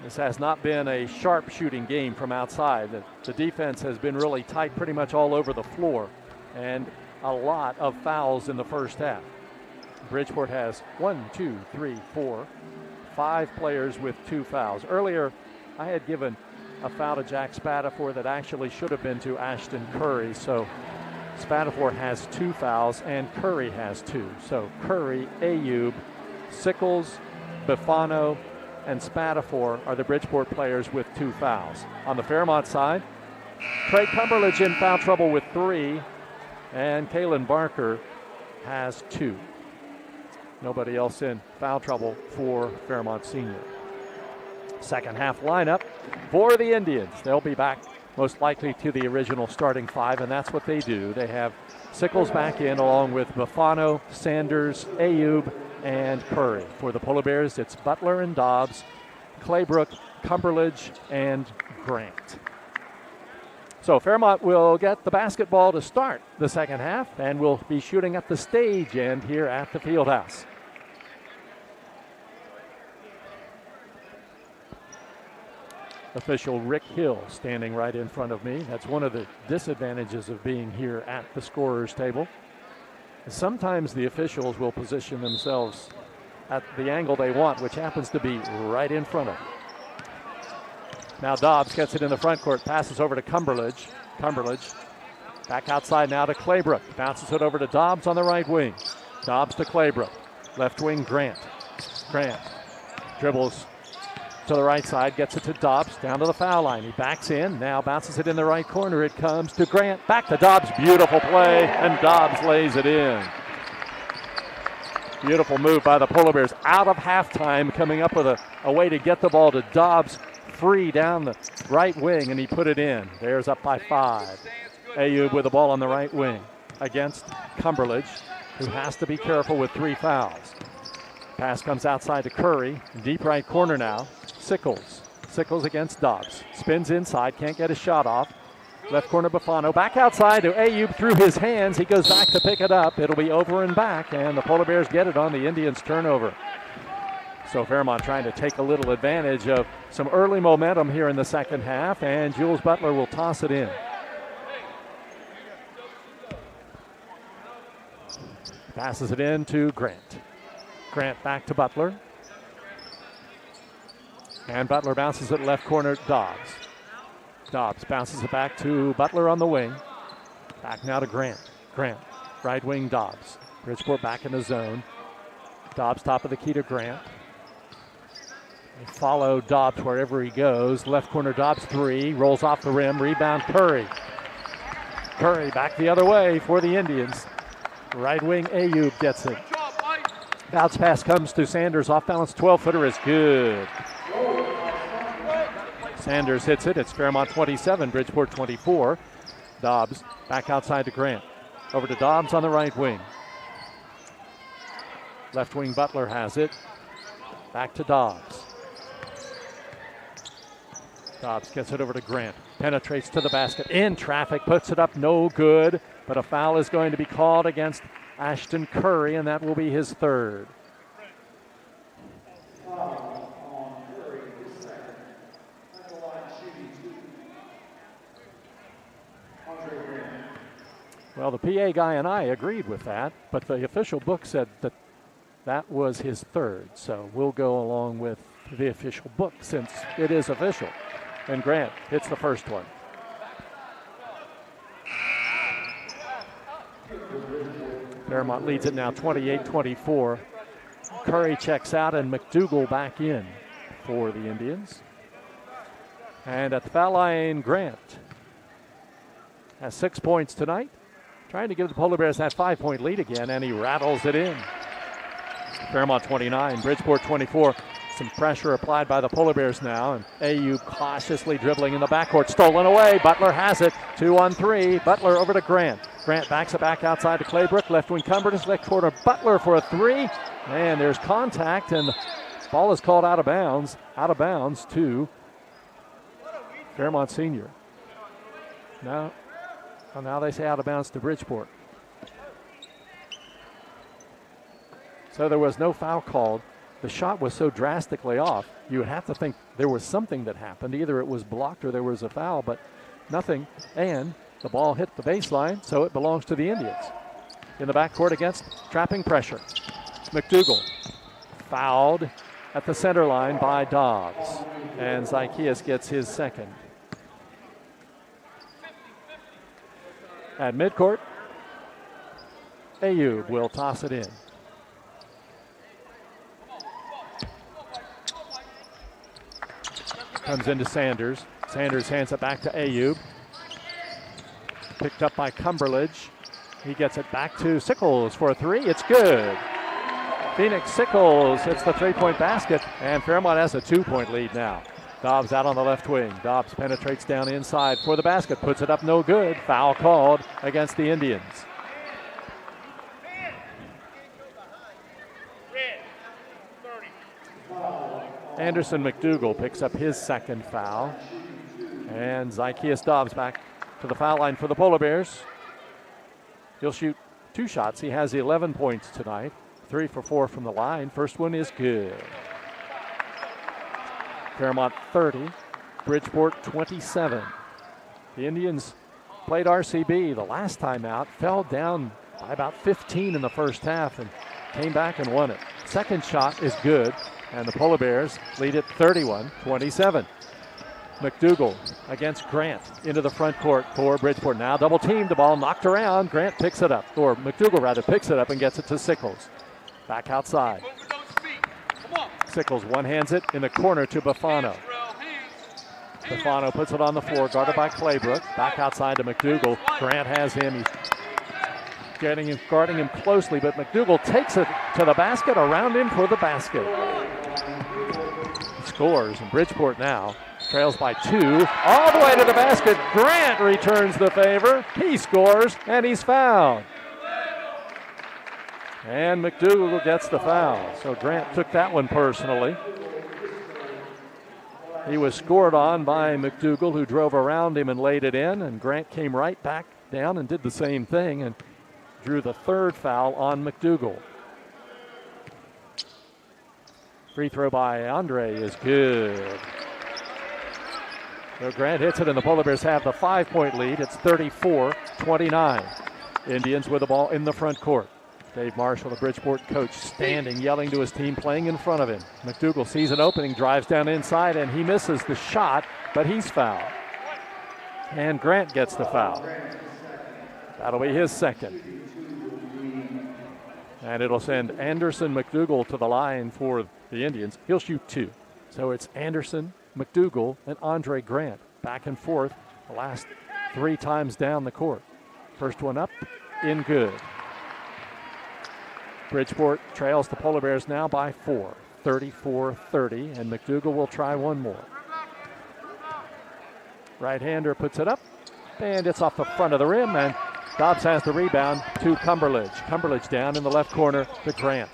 This has not been a sharp shooting game from outside. The defense has been really tight pretty much all over the floor, and a lot of fouls in the first half. Bridgeport has 5 players with 2 fouls. Earlier, I had given a foul to Jack Spatafor that actually should have been to Ashton Curry. So Spatafor has 2 fouls and Curry has 2. So Curry, Ayub, Sickles, Bufano, and Spatafor are the Bridgeport players with 2 fouls. On the Fairmont side, Craig Cumberledge in foul trouble with 3, and Kalen Barker has 2. Nobody else in foul trouble for Fairmont Senior. Second half lineup for the Indians. They'll be back most likely to the original starting five, and that's what they do. They have Sickles back in along with Buffano, Sanders, Ayub, and Curry. For the Polar Bears, it's Butler and Dobbs, Claybrook, Cumberledge, and Grant. So Fairmont will get the basketball to start the second half, and will be shooting at the stage end here at the Fieldhouse. Official Rick Hill standing right in front of me. That's one of the disadvantages of being here at the scorer's table. Sometimes the officials will position themselves at the angle they want, which happens to be right in front of them. Now Dobbs gets it in the front court, passes over to Cumberledge. Cumberledge back outside now to Claybrook. Bounces it over to Dobbs on the right wing. Dobbs to Claybrook. Left wing Grant. Grant dribbles to the right side, gets it to Dobbs, down to the foul line. He backs in, now bounces it in the right corner. It comes to Grant, back to Dobbs. Beautiful play, and Dobbs lays it in. Beautiful move by the Polar Bears out of halftime, coming up with a way to get the ball to Dobbs, free down the right wing, and he put it in. Bears up by 5. Ayub with the ball on the right wing against Cumberledge, who has to be careful with 3 fouls. Pass comes outside to Curry, deep right corner now. Sickles against Dobbs. Spins inside, can't get a shot off. Left corner Buffano, back outside to Ayub through his hands. He goes back to pick it up. It'll be over and back, and the Polar Bears get it on the Indians' turnover. So Fairmont trying to take a little advantage of some early momentum here in the second half, and Jules Butler will toss it in. Passes it in to Grant. Grant back to Butler. And Butler bounces it left corner, Dobbs. Dobbs bounces it back to Butler on the wing. Back now to Grant. Grant, right wing Dobbs. Bridgeport back in the zone. Dobbs top of the key to Grant. They follow Dobbs wherever he goes. Left corner Dobbs 3, rolls off the rim, rebound Curry. Curry back the other way for the Indians. Right wing Ayub gets it. Bounce pass comes to Sanders, off balance 12-footer is good. Sanders hits it. It's Fairmont 27, Bridgeport 24. Dobbs back outside to Grant. Over to Dobbs on the right wing. Left wing Butler has it. Back to Dobbs. Dobbs gets it over to Grant. Penetrates to the basket. In traffic, puts it up, no good. But a foul is going to be called against Ashton Curry, and that will be his 3rd. Well, the PA guy and I agreed with that, but the official book said that that was his 3rd. So we'll go along with the official book since it is official. And Grant hits the first one. Fairmont leads it now 28-24. Curry checks out and McDougal back in for the Indians. And at the foul line, Grant has 6 points tonight. Trying to give the Polar Bears that 5-point lead again, and he rattles it in. Fairmont 29, Bridgeport 24. Some pressure applied by the Polar Bears now, and Ayub cautiously dribbling in the backcourt. Stolen away. Butler has it. 2-on-3. Butler over to Grant. Grant backs it back outside to Claybrook. Left wing Cumberledge. Left corner Butler for a 3. And there's contact, and the ball is called out of bounds. Out of bounds to Fairmont Senior. Now they say out of bounds to Bridgeport. So there was no foul called. The shot was so drastically off, you would have to think there was something that happened. Either it was blocked or there was a foul, but nothing. And the ball hit the baseline, so it belongs to the Indians. In the backcourt against trapping pressure. McDougal fouled at the center line by Dobbs. And Zykeas gets his 2nd. At midcourt, Ayub will toss it in. Comes into Sanders. Sanders hands it back to Ayub. Picked up by Cumberledge. He gets it back to Sickles for a 3. It's good. Phoenix Sickles hits the three-point basket, and Fairmont has a 2-point lead now. Dobbs out on the left wing. Dobbs penetrates down inside for the basket, puts it up no good. Foul called against the Indians. Anderson McDougal picks up his second foul. And Zykeus Dobbs back to the foul line for the Polar Bears. He'll shoot 2 shots. He has 11 points tonight. 3 for 4 from the line. First one is good. Fairmont 30, Bridgeport 27. The Indians played RCB the last time out, fell down by about 15 in the first half and came back and won it. Second shot is good, and the Polar Bears lead it 31-27. McDougal against Grant into the front court for Bridgeport. Now double teamed, the ball knocked around. Grant picks it up, or McDougal rather picks it up and gets it to Sickles. Back outside. Sickles one-hands it in the corner to Bafano. Bafano puts it on the floor, guarded by Claybrook. Back outside to McDougal. Grant has him. He's guarding him closely, but McDougal takes it to the basket, around him for the basket. Scores, and Bridgeport now trails by 2, all the way to the basket. Grant returns the favor. He scores, and he's fouled. And McDougal gets the foul. So Grant took that one personally. He was scored on by McDougal, who drove around him and laid it in, and Grant came right back down and did the same thing and drew the third foul on McDougal. Free throw by Andre is good. So Grant hits it, and the Polar Bears have the 5-point lead. It's 34-29. Indians with the ball in the front court. Dave Marshall, the Bridgeport coach, standing, yelling to his team, playing in front of him. McDougal sees an opening, drives down inside, and he misses the shot, but he's fouled. And Grant gets the foul. That'll be his second. And it'll send Anderson McDougal to the line for the Indians. He'll shoot 2. So it's Anderson, McDougal, and Andre Grant back and forth the last 3 times down the court. First one up, in good. Bridgeport trails the Polar Bears now by 4, 34-30, and McDougal will try one more. Right-hander puts it up, and it's off the front of the rim, and Dobbs has the rebound to Cumberledge. Cumberledge down in the left corner to Grant.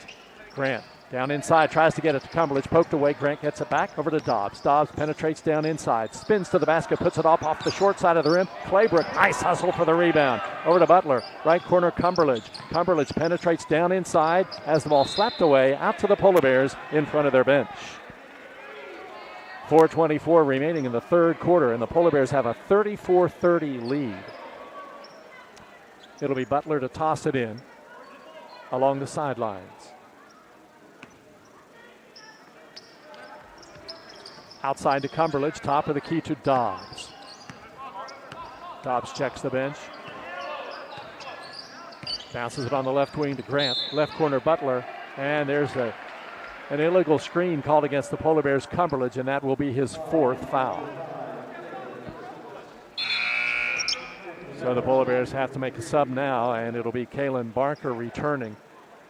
Grant down inside, tries to get it to Cumberledge, poked away. Grant gets it back over to Dobbs. Dobbs penetrates down inside, spins to the basket, puts it off the short side of the rim. Claybrook, nice hustle for the rebound. Over to Butler, right corner Cumberledge. Cumberledge penetrates down inside, has the ball slapped away out to the Polar Bears in front of their bench. 4:24 remaining in the third quarter, and the Polar Bears have a 34-30 lead. It'll be Butler to toss it in along the sidelines. Outside to Cumberledge, top of the key to Dobbs. Dobbs checks the bench. Bounces it on the left wing to Grant. Left corner Butler, and there's an illegal screen called against the Polar Bears' Cumberledge, and that will be his 4th foul. So the Polar Bears have to make a sub now, and it'll be Kalen Barker returning.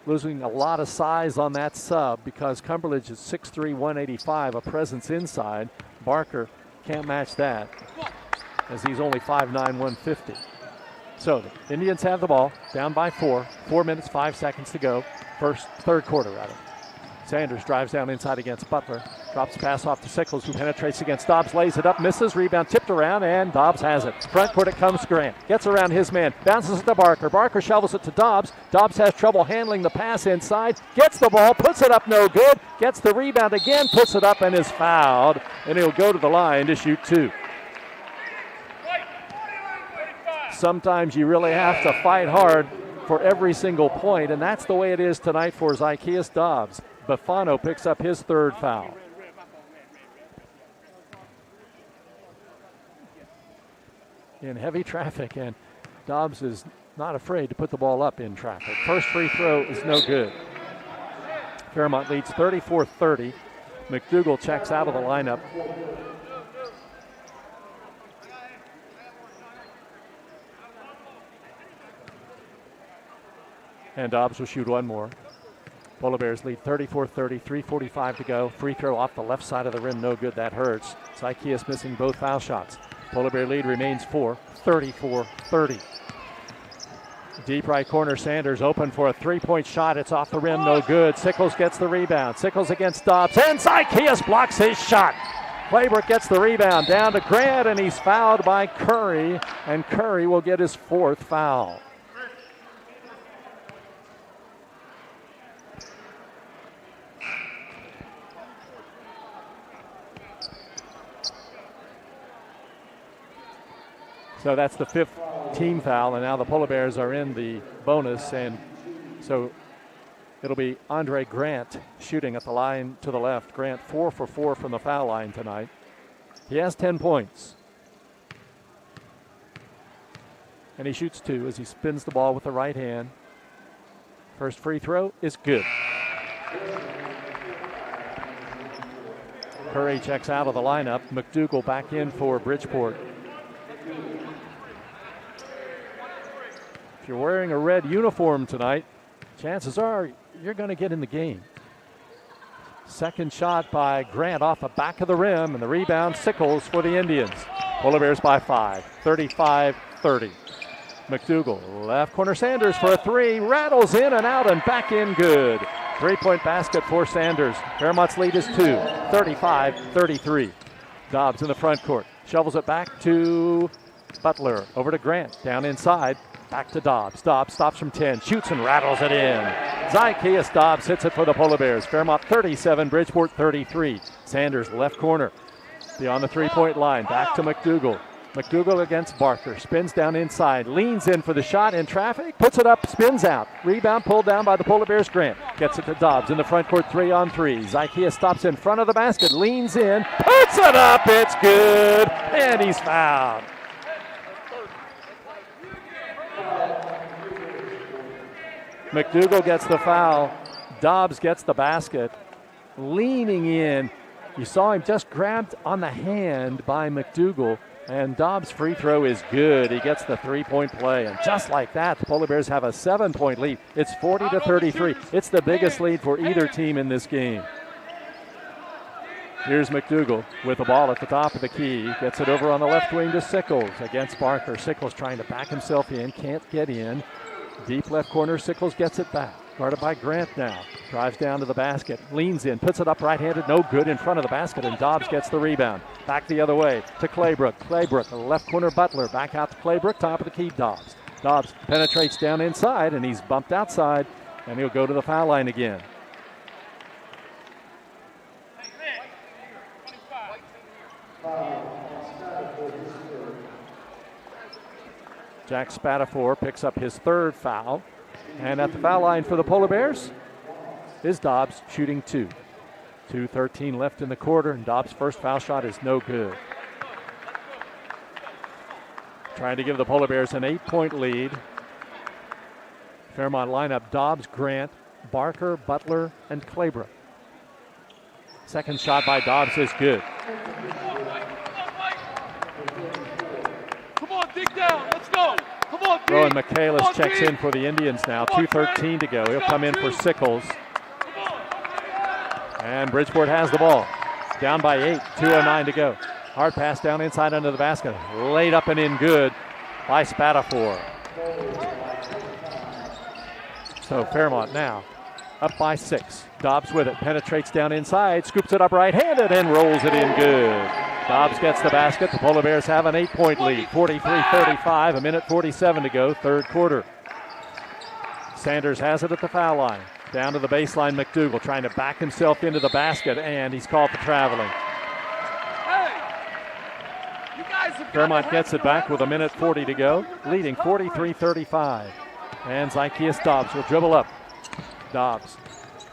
Losing a lot of size on that sub because Cumberledge is 6'3", 185, a presence inside. Barker can't match that as he's only 5'9", 150. So the Indians have the ball, down by 4. 4 minutes, 5 seconds to go. Third quarter, rather. Sanders drives down inside against Butler. Drops the pass off to Sickles, who penetrates against Dobbs, lays it up, misses, rebound tipped around, and Dobbs has it. Front court it comes, Grant. Gets around his man, bounces it to Barker. Barker shovels it to Dobbs. Dobbs has trouble handling the pass inside, gets the ball, puts it up no good, gets the rebound again, puts it up, and is fouled. And he'll go to the line to shoot 2. Sometimes you really have to fight hard for every single point, and that's the way it is tonight for Zykeus Dobbs. Bafano picks up his 3rd foul. In heavy traffic, and Dobbs is not afraid to put the ball up in traffic. First free throw is no good. Fairmont leads 34-30. McDougal checks out of the lineup. And Dobbs will shoot one more. Polar Bears lead 34-30, 3:45 to go. Free throw off the left side of the rim, no good, that hurts. Zykeas missing both foul shots. Polar Bear lead remains 4, 34-30. Deep right corner, Sanders open for a three-point shot. It's off the rim, no good. Sickles gets the rebound. Sickles against Dobbs, and Zykeas blocks his shot. Claybrook gets the rebound down to Grant, and he's fouled by Curry, and Curry will get his 4th foul. So that's the 5th team foul, and now the Polar Bears are in the bonus, and so it'll be Andre Grant shooting at the line to the left. Grant 4 for 4 from the foul line tonight. He has 10 points. And he shoots 2 as he spins the ball with the right hand. First free throw is good. Curry checks out of the lineup. McDougal back in for Bridgeport. If you're wearing a red uniform tonight, chances are you're going to get in the game. Second shot by Grant off the back of the rim, and the rebound Sickles for the Indians. Polar Bears by 5, 35-30. McDougal, left corner Sanders for a 3, rattles in and out and back in good. 3-point basket for Sanders. Fairmont's lead is 2, 35-33. Dobbs in the front court, shovels it back to Butler, over to Grant, down inside. Back to Dobbs. Dobbs stops from 10, shoots and rattles it in. Zykeas Dobbs hits it for the Polar Bears. Fairmont 37, Bridgeport 33. Sanders left corner, beyond the 3-point line. Back to McDougal. McDougal against Barker. Spins down inside, leans in for the shot in traffic, puts it up, spins out. Rebound pulled down by the Polar Bears. Grant gets it to Dobbs in the front court, 3-on-3. Zykeas stops in front of the basket, leans in, puts it up, it's good, and he's fouled. McDougal gets the foul. Dobbs gets the basket. Leaning in. You saw him just grabbed on the hand by McDougal, and Dobbs' free throw is good. He gets the 3-point play, and just like that, the Polar Bears have a 7-point lead. It's 40-33. It's the biggest lead for either team in this game. Here's McDougal with the ball at the top of the key. Gets it over on the left wing to Sickles against Barker. Sickles trying to back himself in, can't get in. Deep left corner, Sickles gets it back. Guarded by Grant now. Drives down to the basket, leans in, puts it up right-handed, no good in front of the basket, and Dobbs gets the rebound. Back the other way to Claybrook. Claybrook, left corner Butler, back out to Claybrook, top of the key, Dobbs. Dobbs penetrates down inside, and he's bumped outside, and he'll go to the foul line again. Jack Spatafor picks up his 3rd foul. And at the foul line for the Polar Bears is Dobbs, shooting 2. 2:13 left in the quarter, and Dobbs' first foul shot is no good. Trying to give the Polar Bears an 8-point lead. Fairmont lineup, Dobbs, Grant, Barker, Butler, and Claybrook. Second shot by Dobbs is good. Come on, dig down. Let's go. Come on, D. Rowan Michaelis checks in for the Indians now. 2:13 to go. He'll come in for Sickles. And Bridgeport has the ball. Down by 8. 2:09 to go. Hard pass down inside under the basket. Laid up and in good by Spatafor. So Fairmont now up by 6. Dobbs with it. Penetrates down inside. Scoops it up right-handed and rolls it in good. Dobbs gets the basket. The Polar Bears have an 8-point lead. 43-35, 1:47 to go, 3rd quarter. Sanders has it at the foul line. Down to the baseline, McDougal trying to back himself into the basket, and he's called for traveling. Fairmont gets it back with 1:40 to go, leading 43-35. And Zykeas Dobbs will dribble up. Dobbs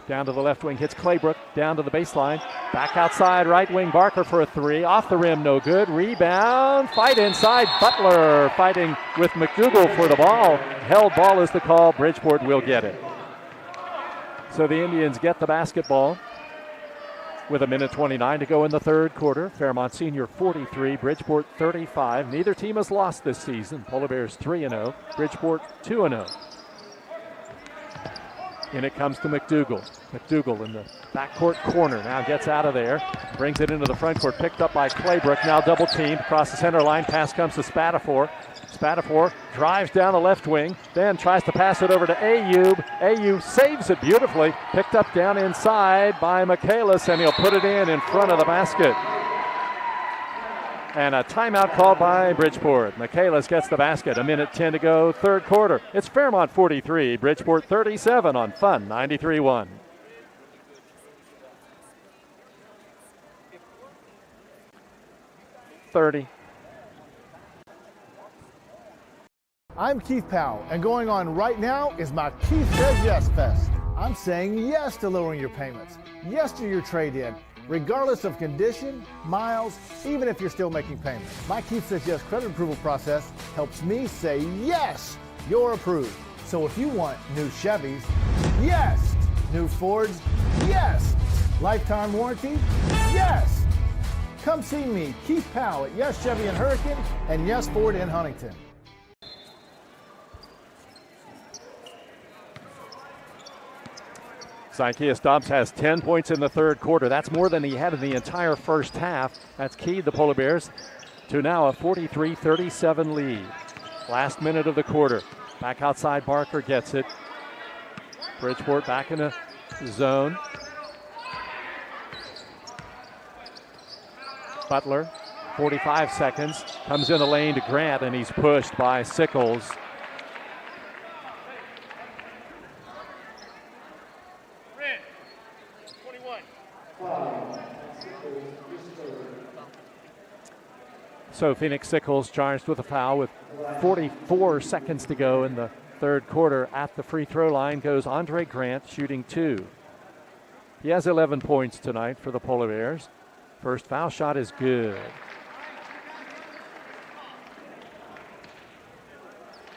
down to the left wing, hits Claybrook, down to the baseline. Back outside, right wing, Barker for a 3. Off the rim, no good. Rebound, fight inside. Butler fighting with McDougal for the ball. Held ball is the call. Bridgeport will get it. So the Indians get the basketball with 1:29 to go in the 3rd quarter. Fairmont Senior 43, Bridgeport 35. Neither team has lost this season. Polar Bears 3-0, Bridgeport 2-0. In it comes to McDougal. McDougal in the backcourt corner now gets out of there. Brings it into the front court. Picked up by Claybrook. Now double teamed. Across the center line. Pass comes to Spatafor. Spatafor drives down the left wing. Then tries to pass it over to Ayub. Ayub saves it beautifully. Picked up down inside by Michaelis, and he'll put it in front of the basket. And a timeout called by Bridgeport. Michaelis gets the basket. 1:10 to go, third quarter. It's Fairmont 43, Bridgeport 37 on Fun 93.1. I'm Keith Powell, and going on right now is my Keith Says Yes Fest. I'm saying yes to lowering your payments, yes to your trade-in, regardless of condition, miles, even if you're still making payments. My Keith Says Yes credit approval process helps me say yes, you're approved. So if you want new Chevys, yes. New Fords, yes. Lifetime warranty, yes. Come see me, Keith Powell at Yes Chevy in Hurricane and Yes Ford in Huntington. Zykeas Dobbs has 10 points in the third quarter. That's more than he had in the entire first half. That's keyed the Polar Bears to now a 43-37 lead. Last minute of the quarter. Back outside, Barker gets it. Bridgeport back in the zone. Butler, 45 seconds. Comes in the lane to Grant, and he's pushed by Sickles. So Phoenix Sickles charged with a foul with 44 seconds to go in the third quarter. At the free throw line goes Andre Grant, shooting 2. He has 11 points tonight for the Polar Bears. First foul shot is good.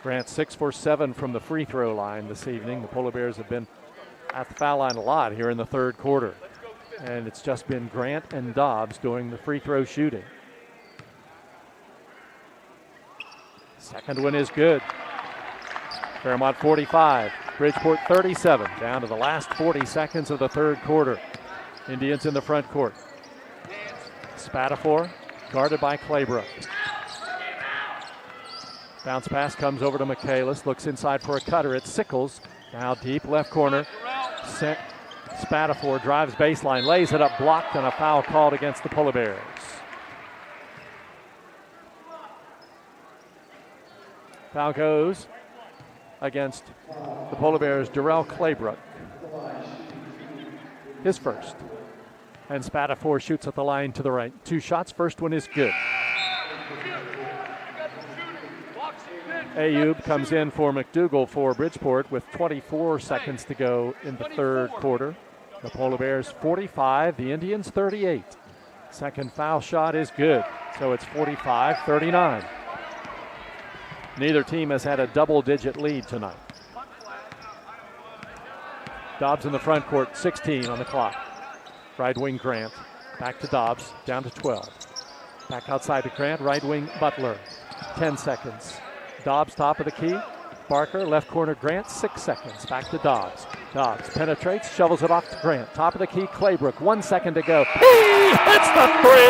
Grant 6 for 7 from the free throw line this evening. The Polar Bears have been at the foul line a lot here in the third quarter. And it's just been Grant and Dobbs doing the free throw shooting. Second one is good. Fairmont 45, Bridgeport 37, down to the last 40 seconds of the third quarter. Indians in the front court. Spatafor, guarded by Claybrook. Bounce pass comes over to Michaelis, looks inside for a cutter. It's Sickles, now deep left corner. Spatafor drives baseline, lays it up, blocked, and a foul called against the Polar Bears. Foul goes against the Polar Bears, Darrell Claybrook. His first. And Spatafor shoots at the line to the right. 2 shots, first one is good. Ayub comes in for McDougal for Bridgeport with 24 seconds to go in the third quarter. The Polar Bears 45, the Indians 38. Second foul shot is good, so it's 45-39. Neither team has had a double-digit lead tonight. Dobbs in the front court, 16 on the clock. Right wing Grant, back to Dobbs, down to 12. Back outside to Grant, right wing Butler, 10 seconds. Dobbs top of the key. Barker, left corner Grant, 6 seconds. Back to Dobbs. Dobbs penetrates, shovels it off to Grant. Top of the key, Claybrook, 1 second to go. He hits the 3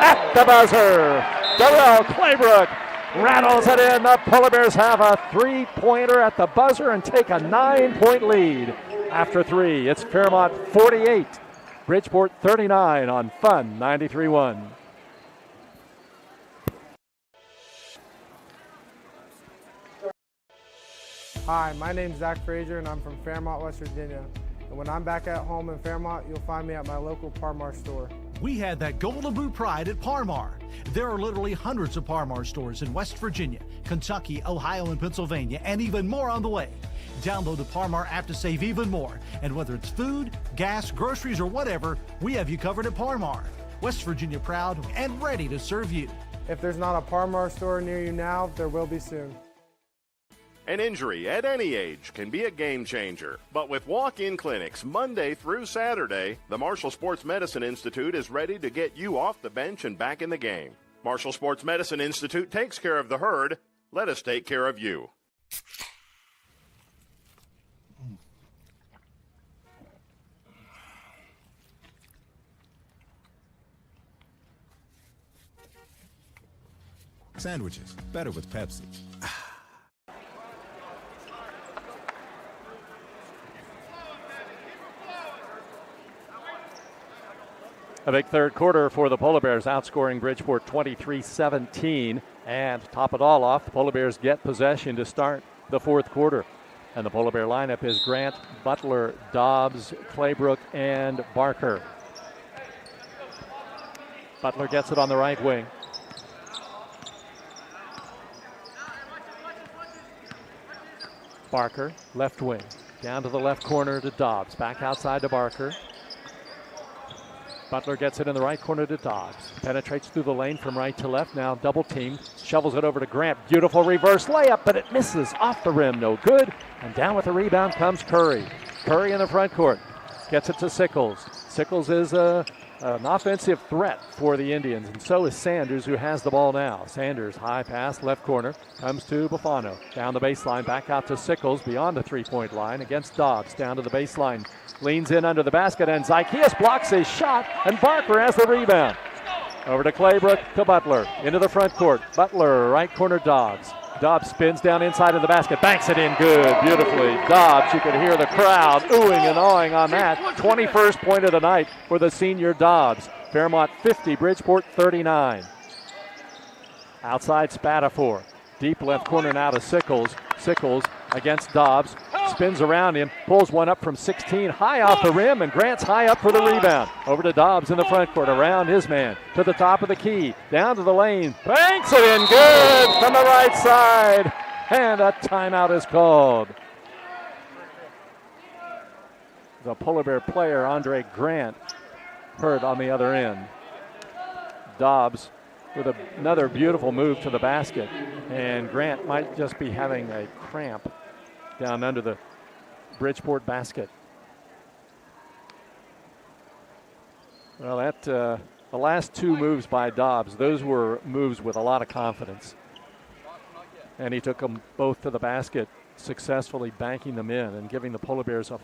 at the buzzer. Darrell Claybrook rattles it in. The Polar Bears have a 3-pointer at the buzzer and take a 9-point lead after 3. It's Fairmont 48, Bridgeport 39 on Fun 93.1. Hi, my name's Zach Frazier, and I'm from Fairmont, West Virginia. And when I'm back at home in Fairmont, you'll find me at my local Parmar store. We had that Golden Boot pride at Parmar. There are literally hundreds of Parmar stores in West Virginia, Kentucky, Ohio, and Pennsylvania, and even more on the way. Download the Parmar app to save even more. And whether it's food, gas, groceries, or whatever, we have you covered at Parmar. West Virginia proud and ready to serve you. If there's not a Parmar store near you now, there will be soon. An injury at any age can be a game changer. But with walk-in clinics Monday through Saturday, the Marshall Sports Medicine Institute is ready to get you off the bench and back in the game. Marshall Sports Medicine Institute takes care of the herd. Let us take care of you. Sandwiches, better with Pepsi. A big third quarter for the Polar Bears, outscoring Bridgeport 23-17. And top it all off, the Polar Bears get possession to start the fourth quarter. And the Polar Bear lineup is Grant, Butler, Dobbs, Claybrook, and Barker. Butler gets it on the right wing. Barker, left wing. Down to the left corner to Dobbs. Back outside to Barker. Butler gets it in the right corner to Dobbs. Penetrates through the lane from right to left. Now double team. Shovels it over to Grant. Beautiful reverse layup, but it misses off the rim. No good. And down with the rebound comes Curry. Curry in the front court. Gets it to Sickles. Sickles is an offensive threat for the Indians, and so is Sanders, who has the ball now. Sanders, high pass, left corner, comes to Buffano. Down the baseline, back out to Sickles, beyond the three-point line, against Dobbs, down to the baseline. Leans in under the basket, and Zykeas blocks his shot, and Barker has the rebound. Over to Claybrook, to Butler, into the front court. Butler, right corner, Dobbs. Dobbs spins down inside of the basket, banks it in good, beautifully. Dobbs, you could hear the crowd oohing and awing on that. 21st point of the night for the senior Dobbs. Fairmont 50, Bridgeport 39. Outside Spatafor. Deep left corner now to Sickles. Sickles against Dobbs. Spins around him, pulls one up from 16, high off the rim, and Grant's high up for the rebound. Over to Dobbs in the front court, around his man, to the top of the key, down to the lane, banks it in good from the right side, and a timeout is called. The Polar Bear player, Andre Grant, hurt on the other end. Dobbs with another beautiful move to the basket, and Grant might just be having a cramp down under the Bridgeport basket. Well, the last two moves by Dobbs, those were moves with a lot of confidence. And he took them both to the basket, successfully banking them in and giving the Polar Bears a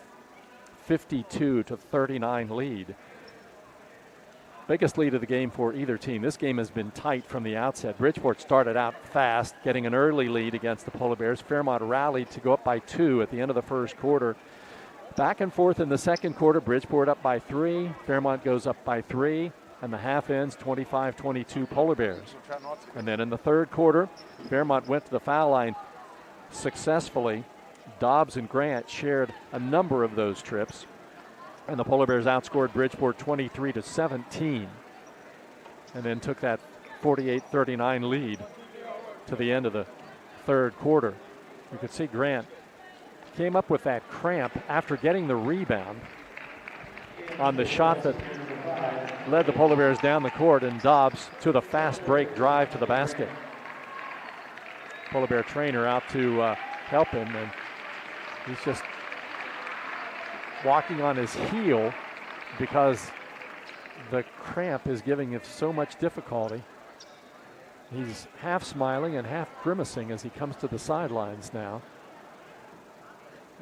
52-39 lead. Biggest lead of the game for either team. This game has been tight from the outset. Bridgeport started out fast, getting an early lead against the Polar Bears. Fairmont rallied to go up by 2 at the end of the first quarter. Back and forth in the second quarter, Bridgeport up by 3. Fairmont goes up by 3, and the half ends 25-22 Polar Bears. And then in the third quarter, Fairmont went to the foul line successfully. Dobbs and Grant shared a number of those trips. And the Polar Bears outscored Bridgeport 23-17, and then took that 48-39 lead to the end of the third quarter. You could see Grant came up with that cramp after getting the rebound on the shot that led the Polar Bears down the court, and Dobbs to the fast break drive to the basket. Polar Bear trainer out to help him, and he's just walking on his heel because the cramp is giving him so much difficulty. He's half smiling and half grimacing as he comes to the sidelines now.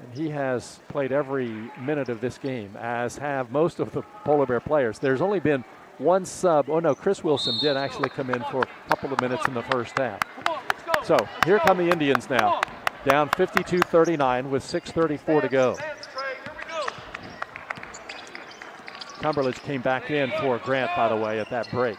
And he has played every minute of this game, as have most of the Polar Bear players. There's only been one sub. Oh no, Chris Wilson did actually come in for a couple of minutes in the first half. So here come the Indians now, down 52-39 with 6:34 to go. Cumberledge came back in for Grant, by the way, at that break.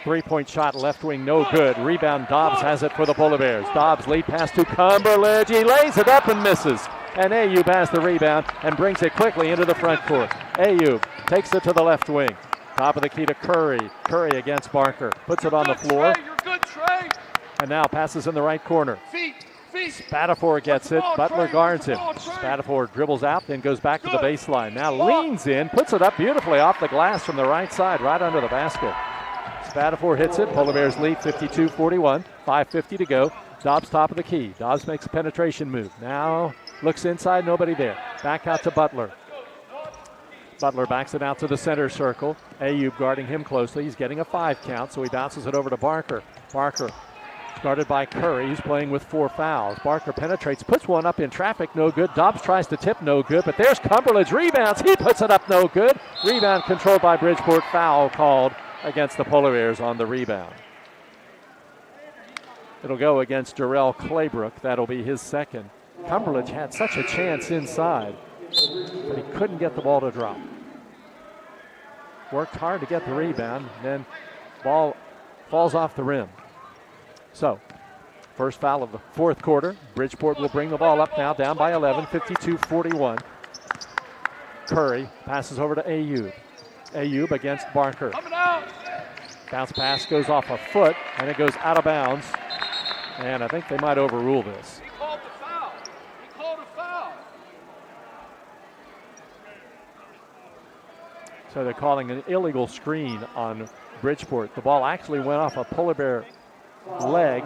Three-point shot, left wing, no good. Rebound, Dobbs has it for the Polar Bears. Dobbs, lead pass to Cumberledge. He lays it up and misses. And Ayub has the rebound and brings it quickly into the front court. Ayub takes it to the left wing. Top of the key to Curry. Curry against Barker. Puts it on the floor. You're good, Trey. And now passes in the right corner. Spatafor gets it. Butler guards him. Spatafor dribbles out, then goes back to the baseline. Now leans in, puts it up beautifully off the glass from the right side, right under the basket. Spatafor hits it. Polar Bears lead 52-41. 5:50 to go. Dobbs top of the key. Dobbs makes a penetration move. Now looks inside, nobody there. Back out to Butler. Butler backs it out to the center circle. Ayub guarding him closely. He's getting a 5 count, so he bounces it over to Barker. Barker guarded by Curry. He's playing with 4 fouls. Barker penetrates, puts one up in traffic, no good. Dobbs tries to tip, no good. But there's Cumberledge, rebounds. He puts it up, no good. Rebound controlled by Bridgeport. Foul called against the Polar Bears on the rebound. It'll go against Darrell Claybrook. That'll be his second. Cumberledge had such a chance inside, but he couldn't get the ball to drop. Worked hard to get the rebound, then ball falls off the rim. So, first foul of the fourth quarter. Bridgeport will bring the ball up now, down by 11, 52-41. Curry passes over to Ayub. Ayub against Barker. Bounce pass goes off a foot, and it goes out of bounds. And I think they might overrule this. He called the foul. He called a foul. So they're calling an illegal screen on Bridgeport. The ball actually went off a polar bear leg,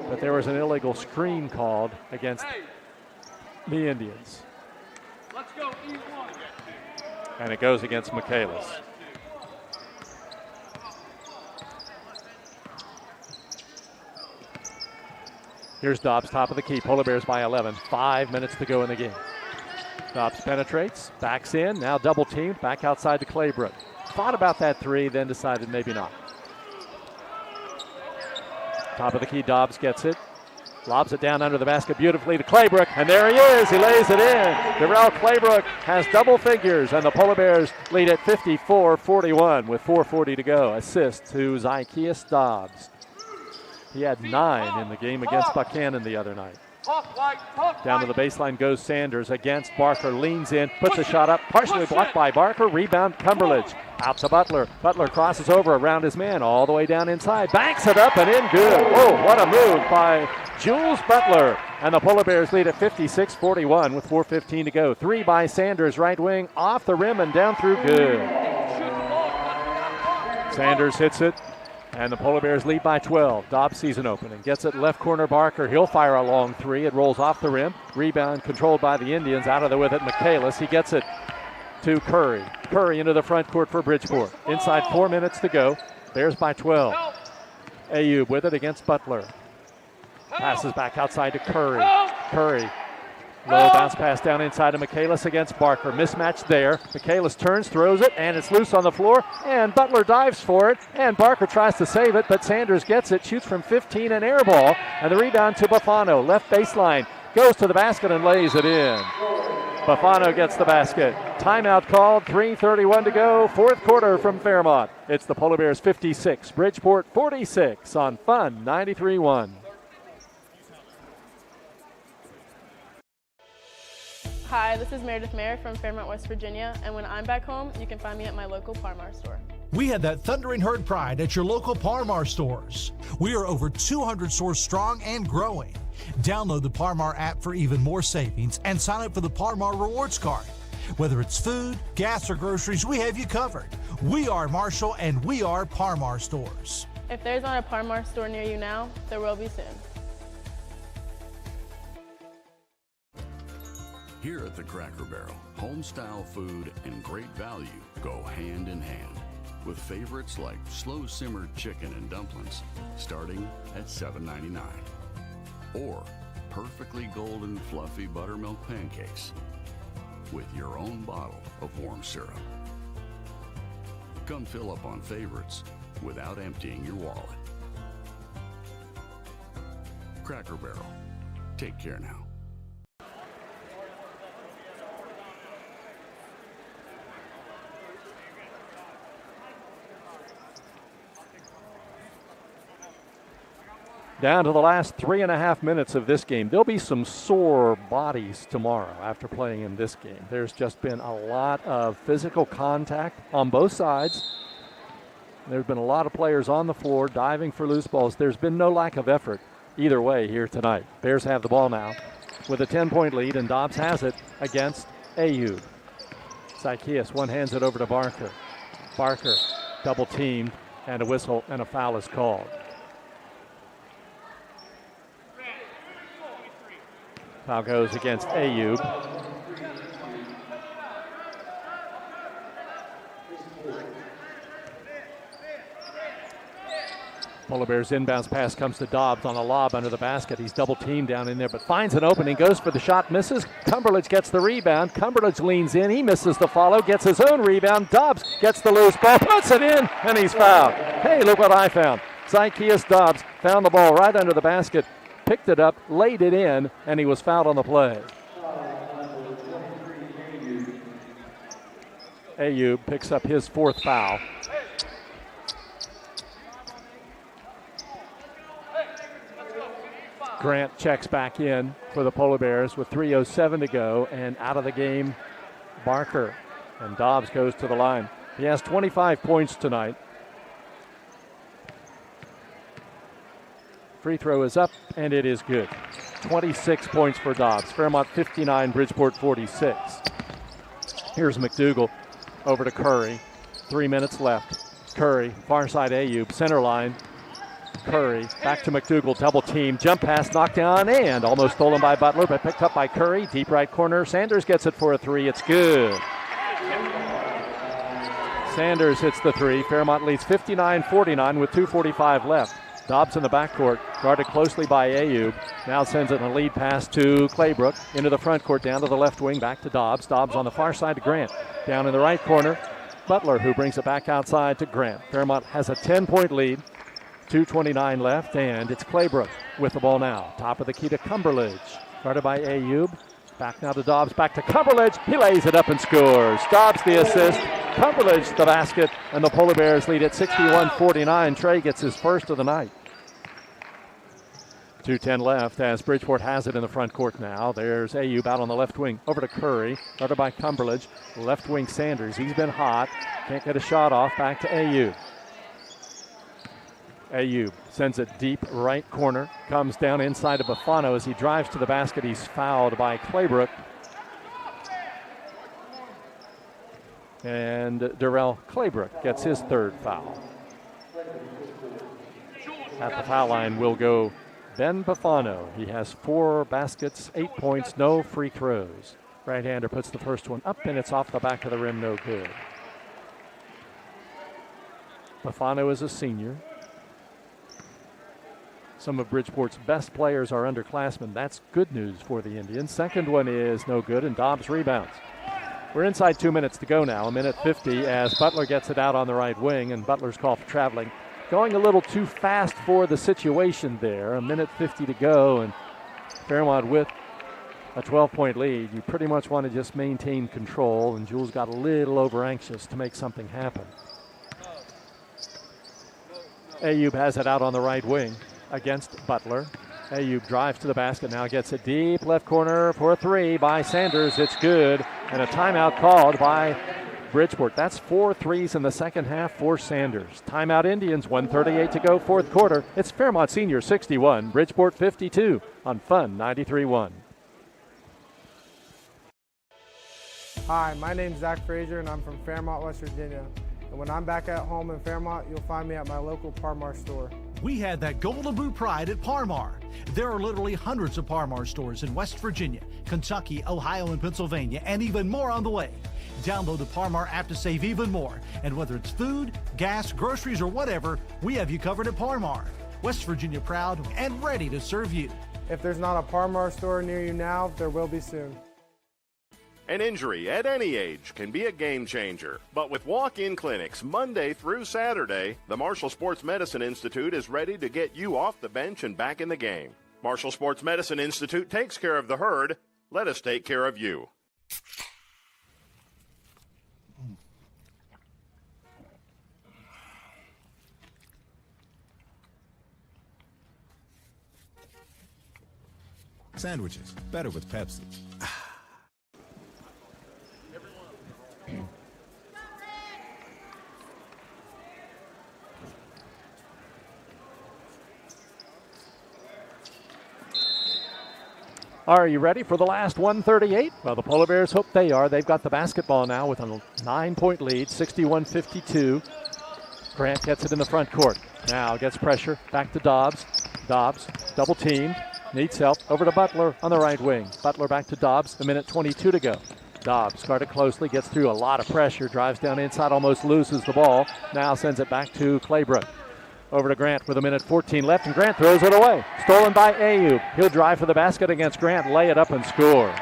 but there was an illegal screen called against the Indians. Let's go, E1. And it goes against Michaelis. Here's Dobbs, top of the key. Polar Bears by 11. 5 minutes to go in the game. Dobbs penetrates, backs in, now double teamed, back outside to Claybrook. Thought about that three, then decided maybe not. Top of the key, Dobbs gets it. Lobs it down under the basket beautifully to Claybrook, and there he is. He lays it in. Darrell Claybrook has double figures, and the Polar Bears lead at 54-41 with 4:40 to go. Assist to Zykeus Dobbs. He had 9 in the game against Buchanan the other night. Down to the baseline goes Sanders against Barker. Leans in, puts a shot up, partially blocked by Barker. Rebound, Cumberledge. Out to Butler. Butler crosses over around his man all the way down inside. Banks it up and in good. Whoa, what a move by Jules Butler. And the Polar Bears lead at 56-41 with 4:15 to go. 3 by Sanders, right wing, off the rim and down through good. Sanders hits it. And the Polar Bears lead by 12. Dobbs sees an opening. Gets it left corner Barker. He'll fire a long three. It rolls off the rim. Rebound controlled by the Indians. Out of there with it, Michaelis. He gets it to Curry. Curry into the front court for Bridgeport. Inside 4 minutes to go. Bears by 12. Ayub with it against Butler. Passes back outside to Curry. Curry. Low bounce pass down inside to Michaelis against Barker. Mismatch there. Michaelis turns, throws it, and it's loose on the floor. And Butler dives for it, and Barker tries to save it, but Sanders gets it, shoots from 15, an air ball. And the rebound to Buffano. Left baseline. Goes to the basket and lays it in. Buffano gets the basket. Timeout called, 3:31 to go. Fourth quarter from Fairmont. It's the Polar Bears 56, Bridgeport 46 on Fun 93.1. Hi, this is Meredith Mayer from Fairmont, West Virginia, and when I'm back home, you can find me at my local Par-Mar store. We had that thundering herd pride at your local Par-Mar stores. We are over 200 stores strong and growing. Download the Par-Mar app for even more savings and sign up for the Par-Mar rewards card. Whether it's food, gas, or groceries, we have you covered. We are Marshall and we are Par-Mar stores. If there's not a Par-Mar store near you now, there will be soon. Here at the Cracker Barrel, home-style food and great value go hand in hand, with favorites like slow-simmered chicken and dumplings starting at $7.99, or perfectly golden fluffy buttermilk pancakes with your own bottle of warm syrup. Come fill up on favorites without emptying your wallet. Cracker Barrel. Take care now. Down to the last 3.5 minutes of this game. There'll be some sore bodies tomorrow after playing in this game. There's just been a lot of physical contact on both sides. There's been a lot of players on the floor diving for loose balls. There's been no lack of effort either way here tonight. Bears have the ball now with a 10-point lead, and Dobbs has it against Ayub. Zykeus one-hands it over to Barker. Barker double-teamed, and a whistle and a foul is called. Foul goes against Ayub. Polar Bears inbounds pass comes to Dobbs on a lob under the basket. He's double teamed down in there, but finds an opening, goes for the shot, misses. Cumberledge gets the rebound. Cumberledge leans in. He misses the follow, gets his own rebound. Dobbs gets the loose ball, puts it in, and he's fouled. Hey, look what I found. Zykeus Dobbs found the ball right under the basket, picked it up, laid it in, and he was fouled on the play. Ayub picks up his 4th foul. Grant checks back in for the Polar Bears with 3:07 to go, and out of the game, Barker. And Dobbs goes to the line. He has 25 points tonight. Free throw is up, and it is good. 26 points for Dobbs. Fairmont 59, Bridgeport 46. Here's McDougal over to Curry. 3 minutes left. Curry, far side Ayub, center line. Curry, back to McDougal, double team, jump pass, knocked down, and almost stolen by Butler, but picked up by Curry. Deep right corner, Sanders gets it for a 3, it's good. Sanders hits the 3, Fairmont leads 59-49 with 2:45 left. Dobbs in the backcourt, guarded closely by Ayub, now sends it in a lead pass to Claybrook, into the front court, down to the left wing, back to Dobbs. Dobbs on the far side to Grant, down in the right corner, Butler, who brings it back outside to Grant. Fairmont has a 10-point lead. 2:29 left, and it's Claybrook with the ball now. Top of the key to Cumberledge. Guarded by Ayub. Back now to Dobbs, back to Cumberledge. He lays it up and scores. Dobbs the assist, Cumberledge the basket, and the Polar Bears lead at 61-49. Trey gets his first of the night. 2:10 left as Bridgeport has it in the front court now. There's Ayub out on the left wing. Over to Curry, guarded by Cumberledge. Left wing Sanders, he's been hot. Can't get a shot off, back to Ayub. Ayub sends it deep right corner, comes down inside of Bafano as he drives to the basket. He's fouled by Claybrook. And Darrell Claybrook gets his 3rd foul. At the foul line will go Ben Bafano. He has 4 baskets, 8 points, no free throws. Right-hander puts the first one up, and it's off the back of the rim, no good. Bafano is a senior. Some of Bridgeport's best players are underclassmen. That's good news for the Indians. Second one is no good, and Dobbs rebounds. We're inside 2 minutes to go now, 1:50 as Butler gets it out on the right wing, and Butler's called for traveling. Going a little too fast for the situation there. 1:50 to go, and Fairmont with a 12-point lead. You pretty much want to just maintain control, and Jules got a little over-anxious to make something happen. Ayub has it out on the right wing against Butler. Ayub drives to the basket, now gets it deep left corner for a 3 by Sanders. It's good, and a timeout called by Bridgeport. That's 4 threes in the second half for Sanders. Timeout Indians, 1:38 to go, 4th quarter. It's Fairmont Senior 61, Bridgeport 52 on Fun 93.1. Hi, my name's Zach Frazier, and I'm from Fairmont, West Virginia. And when I'm back at home in Fairmont, you'll find me at my local Parmar store. We had that Golden Boot pride at Parmar. There are literally hundreds of Parmar stores in West Virginia, Kentucky, Ohio, and Pennsylvania, and even more on the way. Download the Parmar app to save even more. And whether it's food, gas, groceries, or whatever, we have you covered at Parmar. West Virginia proud and ready to serve you. If there's not a Parmar store near you now, there will be soon. An injury at any age can be a game changer. But with walk-in clinics Monday through Saturday, the Marshall Sports Medicine Institute is ready to get you off the bench and back in the game. Marshall Sports Medicine Institute takes care of the herd. Let us take care of you. Sandwiches, better with Pepsi. Are you ready for the last 1:38? Well, the Polar Bears hope they are. They've got the basketball now with a 9-point lead, 61-52. Grant gets it in the front court. Now gets pressure, back to Dobbs. Dobbs, double teamed, needs help. Over to Butler on the right wing. Butler back to Dobbs, 1:22 to go. Dobbs guarded closely, gets through a lot of pressure, drives down inside, almost loses the ball. Now sends it back to Claybrook. Over to Grant with 1:14 left, and Grant throws it away. Stolen by Ayub. He'll drive for the basket against Grant, lay it up and score.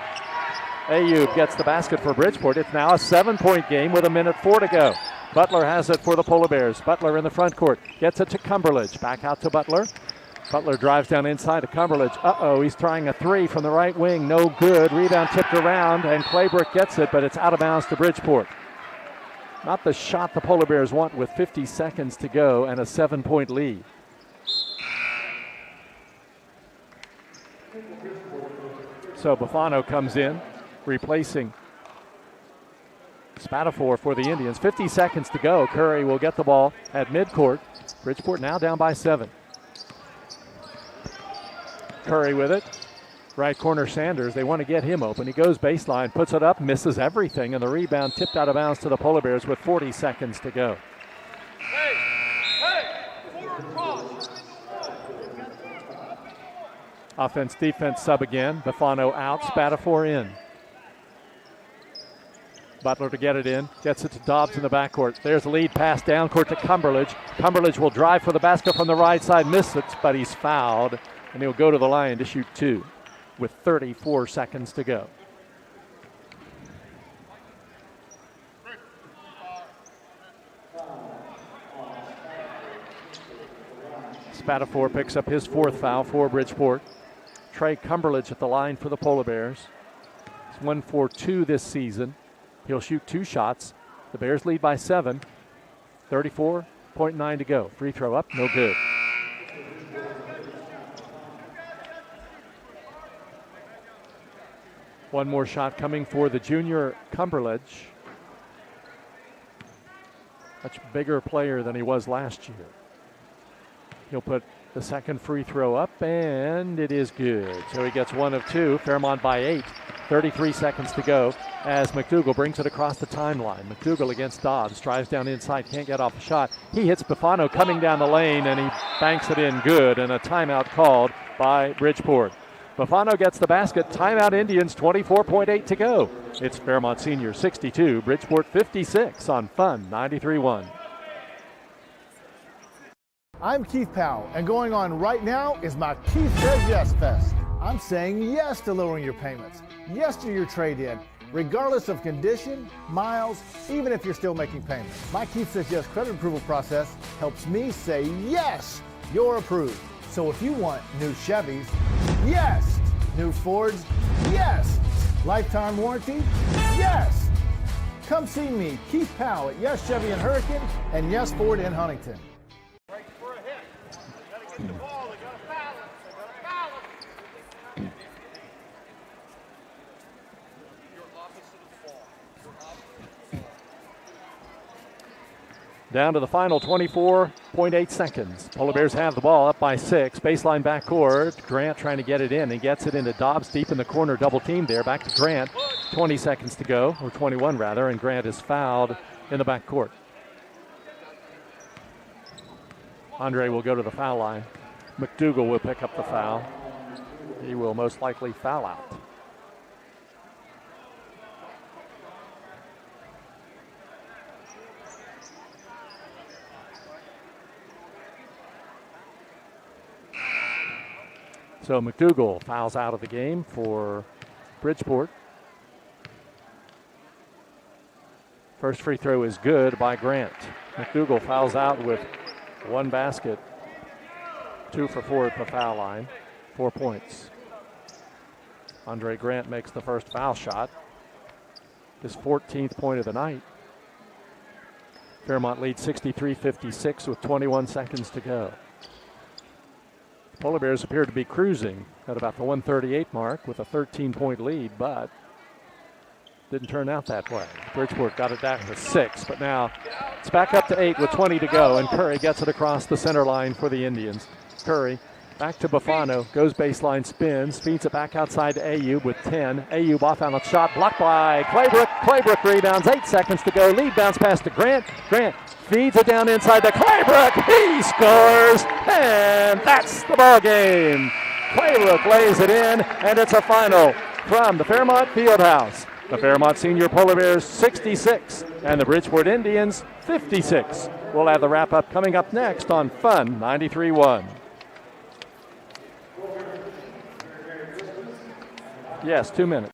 Ayub gets the basket for Bridgeport. It's now a 7-point game with 1:04 to go. Butler has it for the Polar Bears. Butler in the front court. Gets it to Cumberledge. Back out to Butler. Butler drives down inside to Cumberledge. He's trying a three from the right wing. No good. Rebound tipped around, and Claybrook gets it, but it's out of bounds to Bridgeport. Not the shot the Polar Bears want with 50 seconds to go and a 7-point lead. So Bufano comes in, replacing Spatafor for the Indians. 50 seconds to go. Curry will get the ball at midcourt. Bridgeport now down by 7. Curry with it. Right corner Sanders. They want to get him open. He goes baseline, puts it up, misses everything, and the rebound tipped out of bounds to the Polar Bears with 40 seconds to go. Offense, defense sub again. Bufano out, Spatafor in. Butler to get it in, gets it to Dobbs in the backcourt. There's the lead pass down court to Cumberledge. Cumberledge will drive for the basket from the right side, miss it, but he's fouled, and he'll go to the line to shoot 2 with 34 seconds to go. Spatafor picks up his 4th foul for Bridgeport. Trey Cumberledge at the line for the Polar Bears. He's 1 for 2 this season. He'll shoot 2 shots. The Bears lead by 7. 34.9 to go. Free throw up, no good. One more shot coming for the junior Cumberledge. Much bigger player than he was last year. He'll put the second free throw up, and it is good. So he gets 1 of 2. Fairmont by 8. 33 seconds to go as McDougal brings it across the timeline. McDougal against Dobbs, drives down inside, can't get off a shot. He hits Bufano coming down the lane, and he banks it in good, and a timeout called by Bridgeport. Bufano gets the basket. Timeout Indians, 24.8 to go. It's Fairmont Senior 62, Bridgeport 56 on Fun 93.1. I'm Keith Powell, and going on right now is my Keith Says Yes Fest. I'm saying yes to lowering your payments, yes to your trade-in, regardless of condition, miles, even if you're still making payments. My Keith Says Yes credit approval process helps me say yes, you're approved. So if you want new Chevys, yes. New Fords, yes. Lifetime warranty, yes. Come see me, Keith Powell at Yes Chevy in Hurricane and Yes Ford in Huntington. Down to the final 24.8 seconds. Polar Bears have the ball up by 6. Baseline backcourt. Grant trying to get it in. He gets it into Dobbs deep in the corner. Double team there. Back to Grant. 20 seconds to go, or 21 rather, and Grant is fouled in the backcourt. Andre will go to the foul line. McDougal will pick up the foul. He will most likely foul out. So McDougal fouls out of the game for Bridgeport. First free throw is good by Grant. McDougal fouls out with 1 basket, 2 for 4 at the foul line, 4 points. Andre Grant makes the first foul shot, his 14th point of the night. Fairmont leads 63-56 with 21 seconds to go. Polar Bears appear to be cruising at about the 138 mark with a 13-point lead, but didn't turn out that way. Bridgeport got it down to 6, but now it's back up to 8 with 20 to go, and Curry gets it across the center line for the Indians. Curry back to Bufano, goes baseline, spins, feeds it back outside to Ayub with 10. Ayub off on a shot, blocked by Claybrook. Claybrook rebounds, 8 seconds to go. Lead bounce pass to Grant. Grant feeds it down inside to Claybrook. He scores, and that's the ball game. Claybrook lays it in, and it's a final from the Fairmont Fieldhouse. The Fairmont Senior Polar Bears 66 and the Bridgeport Indians 56. We'll have the wrap-up coming up next on Fun 93.1. Yes, 2 minutes.